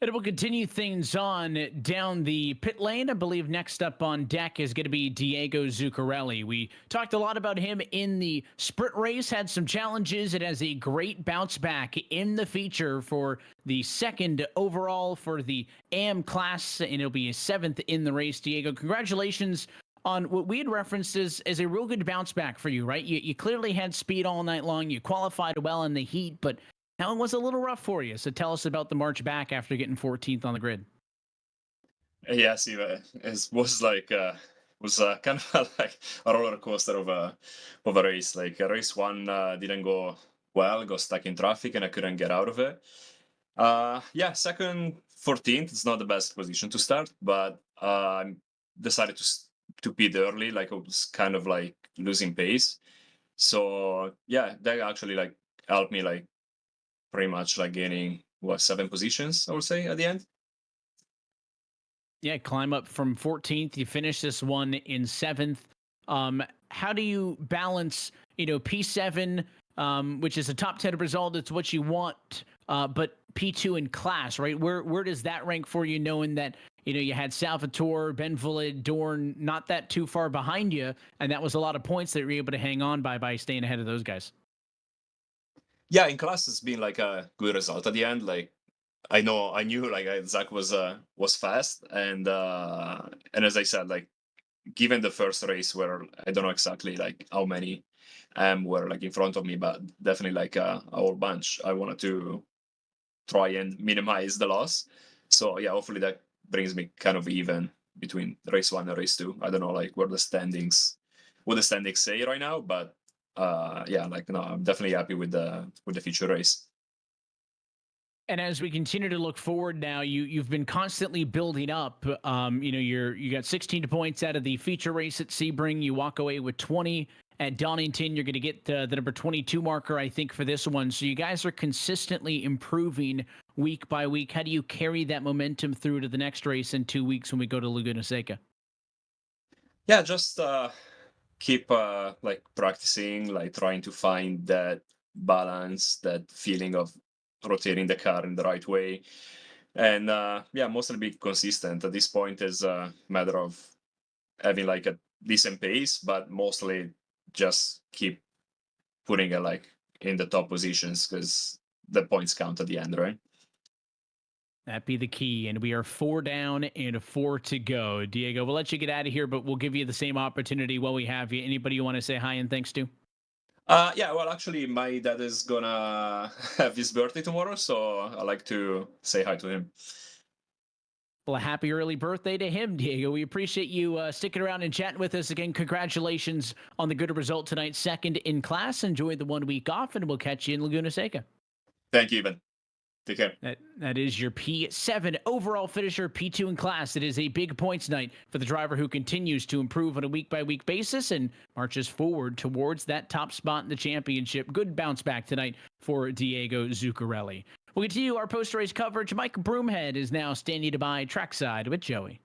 And we'll continue things on down the pit lane. I believe next up on deck is going to be Diego Zuccarelli. We talked a lot about him in the sprint race, had some challenges. It has a great bounce back in the feature for the second overall for the AM class, and it'll be a 7th in the race. Diego, congratulations on what we had referenced as a real good bounce back for you, right? You clearly had speed all night long. You qualified well in the heat, but now it was a little rough for you. So tell us about the march back after getting 14th on the grid. Yeah, see, it was like kind of like a roller coaster of a race. Like race one didn't go well, got stuck in traffic, and I couldn't get out of it. Yeah, second 14th, it's not the best position to start, but I decided to pit early. Like I was kind of like losing pace. So yeah, that actually like helped me like pretty much like gaining 7 positions, I would say, at the end. Yeah, climb up from 14th. You finish this one in 7th. How do you balance, P7, which is a top 10 result? It's what you want, but P2 in class, right? Where does that rank for you, knowing that, you had Salvatore, Ben Vulid, Dorn, not that too far behind you, and that was a lot of points that you were able to hang on by staying ahead of those guys? Yeah, in class it's been like a good result at the end. Like I knew like Zach was fast, and as I said, like given the first race where I don't know exactly like how many were like in front of me, but definitely like a whole bunch. I wanted to try and minimize the loss. So yeah, hopefully that brings me kind of even between race 1 and race 2. I don't know like what the standings say right now, but yeah, like no, I'm definitely happy with the future race. And as we continue to look forward now, you've been constantly building up. You got 16 points out of the feature race at Sebring. You walk away with 20 at Donington. You're going to get the number 22 marker, I think, for this one. So you guys are consistently improving week by week? How do you carry that momentum through to the next race in 2 weeks when we go to Laguna Seca? Yeah, just keep like practicing, like trying to find that balance, that feeling of rotating the car in the right way, and yeah, mostly be consistent. At this point, is a matter of having like a decent pace, but mostly just keep putting it like in the top positions because the points count at the end, right? That be the key. And we are 4 down and 4 to go. Diego, we'll let you get out of here, but we'll give you the same opportunity while we have you. Anybody you want to say hi and thanks to? Yeah, well, actually, my dad is gonna have his birthday tomorrow, so I like to say hi to him. Well, a happy early birthday to him, Diego. We appreciate you sticking around and chatting with us again. Congratulations on the good result tonight. Second in class. Enjoy the 1 week off, and we'll catch you in Laguna Seca. Thank you, Ivan. Take care. That is your P7 overall finisher, P2 in class. It is a big points night for the driver who continues to improve on a week-by-week basis and marches forward towards that top spot in the championship. Good bounce back tonight for Diego Zuccarelli. We'll continue our post-race coverage. Mike Broomhead is now standing by trackside with Joey.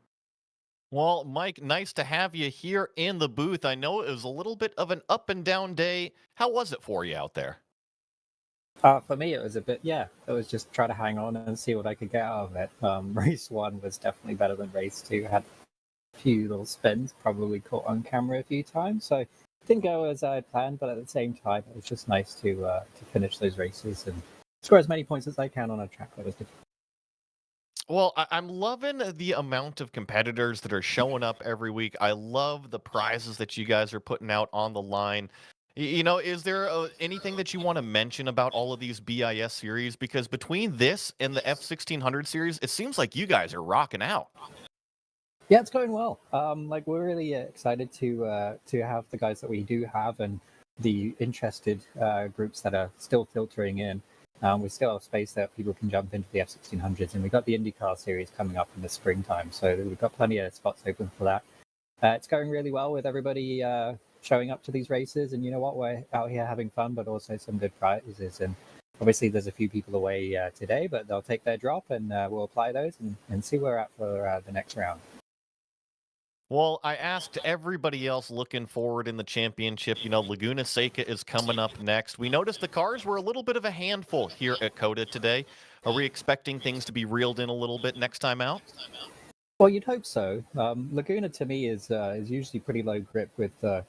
Well, Mike, nice to have you here in the booth. I know it was a little bit of an up and down day. How was it for you out there? For me, it was a bit, it was just try to hang on and see what I could get out of it. Race 1 was definitely better than race 2. Had a few little spins, probably caught on camera a few times, so didn't go as I had planned, but at the same time, it was just nice to finish those races and score as many points as I can on a track that was difficult. Well, I'm loving the amount of competitors that are showing up every week. I love the prizes that you guys are putting out on the line. You know, is there anything that you want to mention about all of these BIS series? Because between this and the F1600 series, it seems like you guys are rocking out. Yeah, it's going well. Like we're really excited to have the guys that we do have and the interested groups that are still filtering in. We still have space that people can jump into the F1600s, and we've got the IndyCar series coming up in the springtime, so we've got plenty of spots open for that. It's going really well with everybody showing up to these races, and you know what, we're out here having fun, but also some good prizes. And obviously there's a few people away today, but they'll take their drop and we'll apply those and see where we're at for the next round. Well, I asked everybody else looking forward in the championship. You know, Laguna Seca is coming up next. We noticed the cars were a little bit of a handful here at COTA today. Are we expecting things to be reeled in a little bit next time out? Well, you'd hope so. Laguna to me is usually pretty low grip with the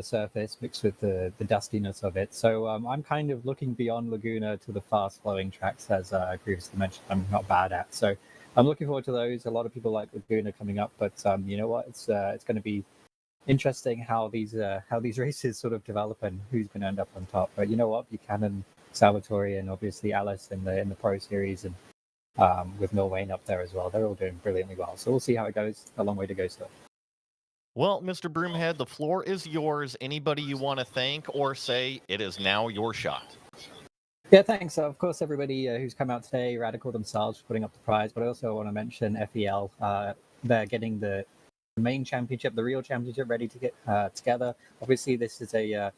surface mixed with the dustiness of it. So I'm kind of looking beyond Laguna to the fast flowing tracks, as I previously mentioned I'm not bad at. So I'm looking forward to those. A lot of people like Laguna coming up, but you know what? It's going to be interesting how these races sort of develop and who's going to end up on top. But you know what? Buchanan, Salvatore, and obviously Alice in the Pro Series, and with Milwain up there as well. They're all doing brilliantly well. So we'll see how it goes. A long way to go still. Well, Mr. Broomhead, the floor is yours. Anybody you want to thank or say it is now your shot? Yeah, thanks. Of course, everybody who's come out today, Radical themselves, for putting up the prize. But I also want to mention FEL. They're getting the main championship, the real championship, ready to get together. Obviously, this is a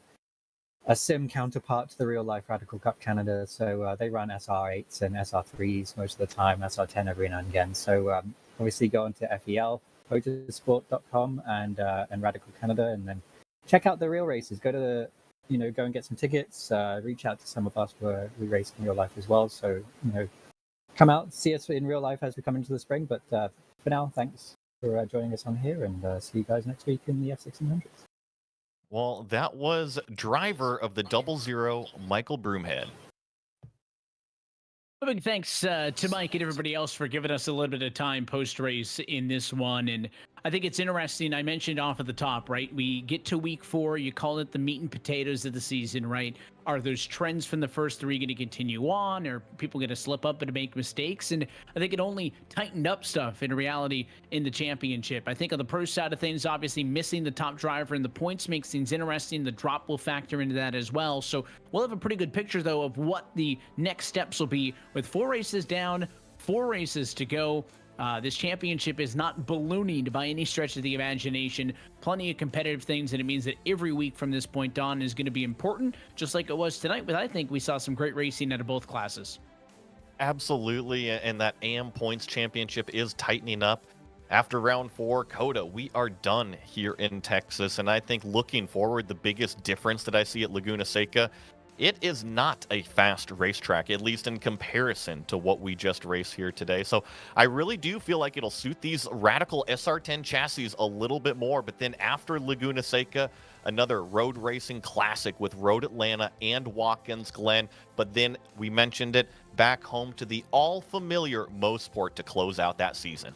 sim counterpart to the real life Radical Cup Canada. So they run SR8s and SR3s most of the time, SR10 every now and again. So obviously, go onto FEL, motorsport.com and Radical Canada, and then check out the real races. Go to go and get some tickets. Reach out to some of us where we race in real life as well. So come out, see us in real life as we come into the spring. But for now, thanks for joining us on here, and see you guys next week in the F1600s. Well, that was driver of the 00, Michael Broomhead. A big thanks to Mike and everybody else for giving us a little bit of time post-race in this one. And I think it's interesting. I mentioned off at the top, right? We get to week 4. You call it the meat and potatoes of the season, right? Are those trends from the first 3 going to continue on? Are people going to slip up and make mistakes? And I think it only tightened up stuff in reality in the championship. I think on the pro side of things, obviously missing the top driver and the points makes things interesting. The drop will factor into that as well. So we'll have a pretty good picture, though, of what the next steps will be with 4 races down, 4 races to go. This championship is not ballooning by any stretch of the imagination. Plenty of competitive things, and it means that every week from this point on is going to be important, just like it was tonight. But I think we saw some great racing out of both classes. Absolutely, and that AM Points Championship is tightening up. After round 4, COTA, we are done here in Texas, and I think looking forward, the biggest difference that I see at Laguna Seca, it is not a fast racetrack, at least in comparison to what we just raced here today. So I really do feel like it'll suit these Radical SR10 chassis a little bit more, but then after Laguna Seca, another road racing classic with Road Atlanta and Watkins Glen. But then we mentioned it, back home to the all-familiar Mosport to close out that season.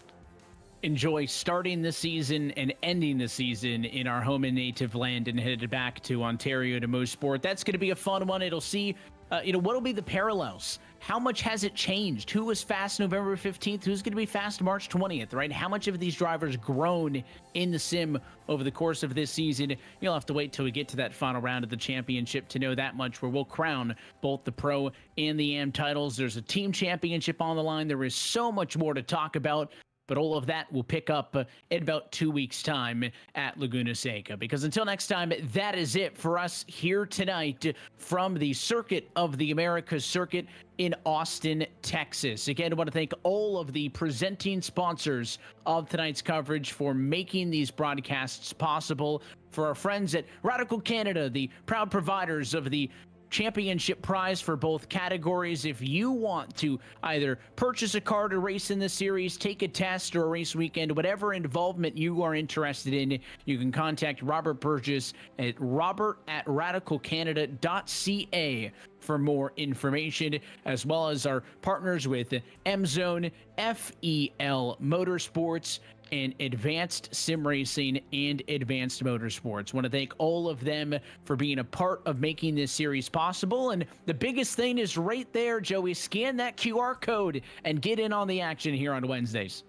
Enjoy starting the season and ending the season in our home and native land and headed back to Ontario to Mosport. That's going to be a fun one. It'll see, what will be the parallels? How much has it changed? Who was fast November 15th? Who's going to be fast March 20th, right? How much have these drivers grown in the sim over the course of this season? You'll have to wait till we get to that final round of the championship to know that much, where we'll crown both the pro and the AM titles. There's a team championship on the line. There is so much more to talk about. But all of that will pick up in about 2 weeks' time at Laguna Seca. Because until next time, that is it for us here tonight from the Circuit of the Americas circuit in Austin, Texas. Again, I want to thank all of the presenting sponsors of tonight's coverage for making these broadcasts possible. For our friends at Radical Canada, the proud providers of the championship prize for both categories. If you want to either purchase a car to race in the series, take a test, or a race weekend, whatever involvement you are interested in, you can contact Robert Burgess at robert@radicalcanada.ca for more information, as well as our partners with M-Zone, FEL Motorsports, and Advanced Sim Racing and Advanced Motorsports. Want to thank all of them for being a part of making this series possible. And the biggest thing is right there, Joey. Scan that QR code and get in on the action here on Wednesdays.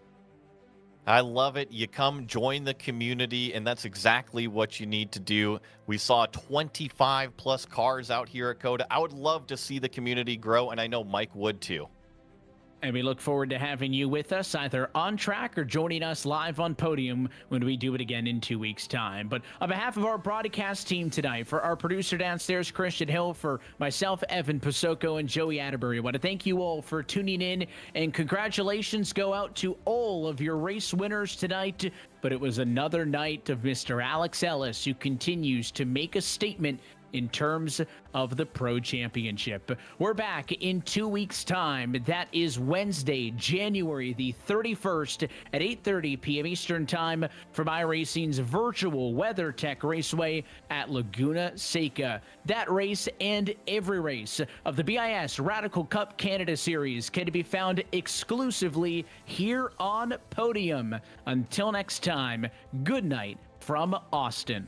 I love it. You come join the community, and that's exactly what you need to do. We saw 25 plus cars out here at COTA. I would love to see the community grow, and I know Mike would too. And we look forward to having you with us, either on track or joining us live on podium when we do it again in 2 weeks' time. But on behalf of our broadcast team tonight, for our producer downstairs, Christian Hill, for myself, Evan Pasoko, and Joey Atterbury, I want to thank you all for tuning in, and congratulations go out to all of your race winners tonight. But it was another night of Mr. Alex Ellis, who continues to make a statement in terms of the Pro Championship. We're back in 2 weeks' time. That is Wednesday, January the 31st at 8:30 p.m. Eastern Time from iRacing's virtual WeatherTech Raceway at Laguna Seca. That race and every race of the BiS Radical Cup Canada Series can be found exclusively here on Podium. Until next time, good night from Austin.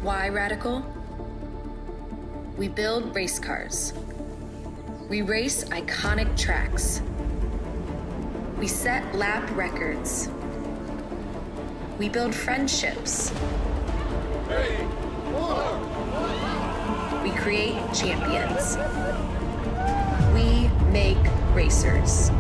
Why Radical? We build race cars. We race iconic tracks. We set lap records. We build friendships. 3, 4. We create champions. We make racers.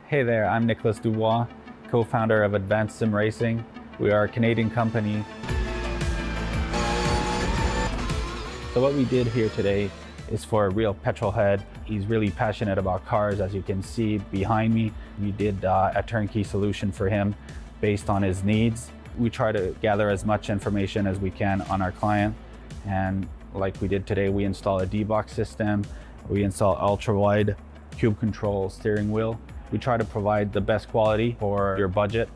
Hey there, I'm Nicholas Dubois, co-founder of Advanced Sim Racing. We are a Canadian company. So what we did here today is for a real petrol head. He's really passionate about cars, as you can see behind me. We did a turnkey solution for him based on his needs. We try to gather as much information as we can on our client. And like we did today, we install a D-Box system, we install ultra-wide cube control steering wheel. We try to provide the best quality for your budget.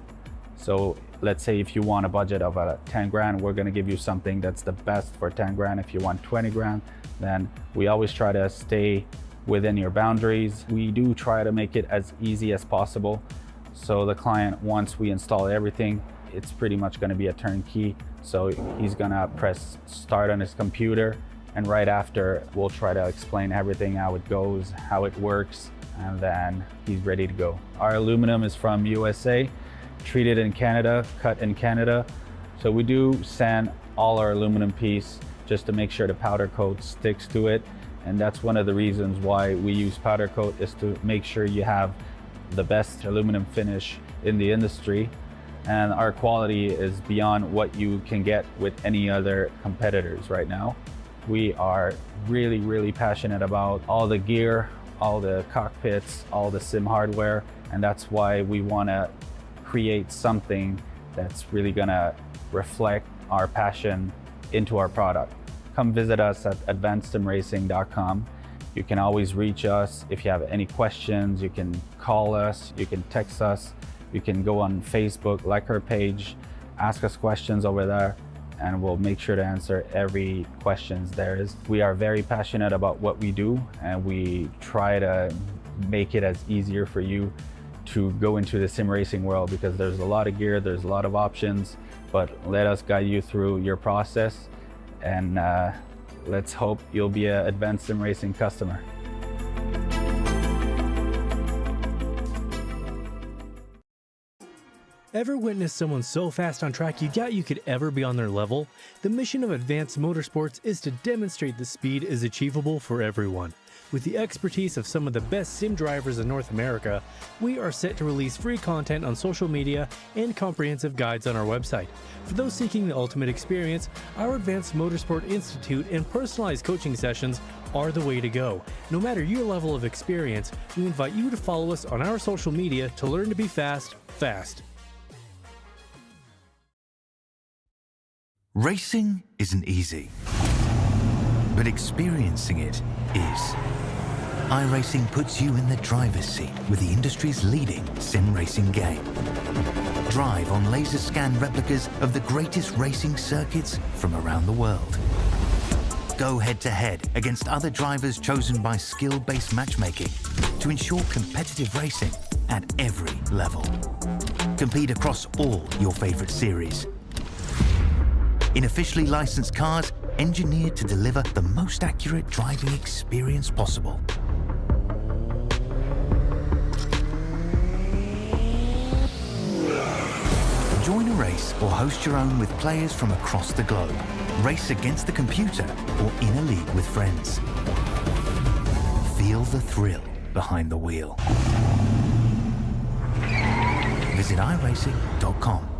So let's say if you want a budget of 10 grand, we're gonna give you something that's the best for 10 grand. If you want 20 grand, then we always try to stay within your boundaries. We do try to make it as easy as possible. So the client, once we install everything, it's pretty much gonna be a turnkey. So he's gonna press start on his computer, and right after, we'll try to explain everything, how it goes, how it works, and then he's ready to go. Our aluminum is from USA, treated in Canada, cut in Canada. So we do sand all our aluminum piece just to make sure the powder coat sticks to it. And that's one of the reasons why we use powder coat, is to make sure you have the best aluminum finish in the industry. And our quality is beyond what you can get with any other competitors right now. We are really, really passionate about all the gear, all the cockpits, all the sim hardware, and that's why we want to create something that's really gonna reflect our passion into our product. Come visit us at advancedsimracing.com. You can always reach us if you have any questions. You can call us, you can text us, you can go on Facebook, like our page, ask us questions over there, and we'll make sure to answer every questions there is. We are very passionate about what we do, and we try to make it as easier for you to go into the sim racing world, because there's a lot of gear, there's a lot of options, but let us guide you through your process, and let's hope you'll be an Advanced Sim Racing customer. Ever witnessed someone so fast on track you doubt you could ever be on their level? The mission of Advanced Motorsports is to demonstrate the speed is achievable for everyone. With the expertise of some of the best sim drivers in North America, we are set to release free content on social media and comprehensive guides on our website. For those seeking the ultimate experience, our Advanced Motorsport Institute and personalized coaching sessions are the way to go. No matter your level of experience, we invite you to follow us on our social media to learn to be fast. Racing isn't easy, but experiencing it is. iRacing puts you in the driver's seat with the industry's leading sim racing game. Drive on laser scan replicas of the greatest racing circuits from around the world. Go head to head against other drivers chosen by skill-based matchmaking to ensure competitive racing at every level. Compete across all your favorite series. In officially licensed cars, engineered to deliver the most accurate driving experience possible. Join a race or host your own with players from across the globe. Race against the computer or in a league with friends. Feel the thrill behind the wheel. Visit iRacing.com.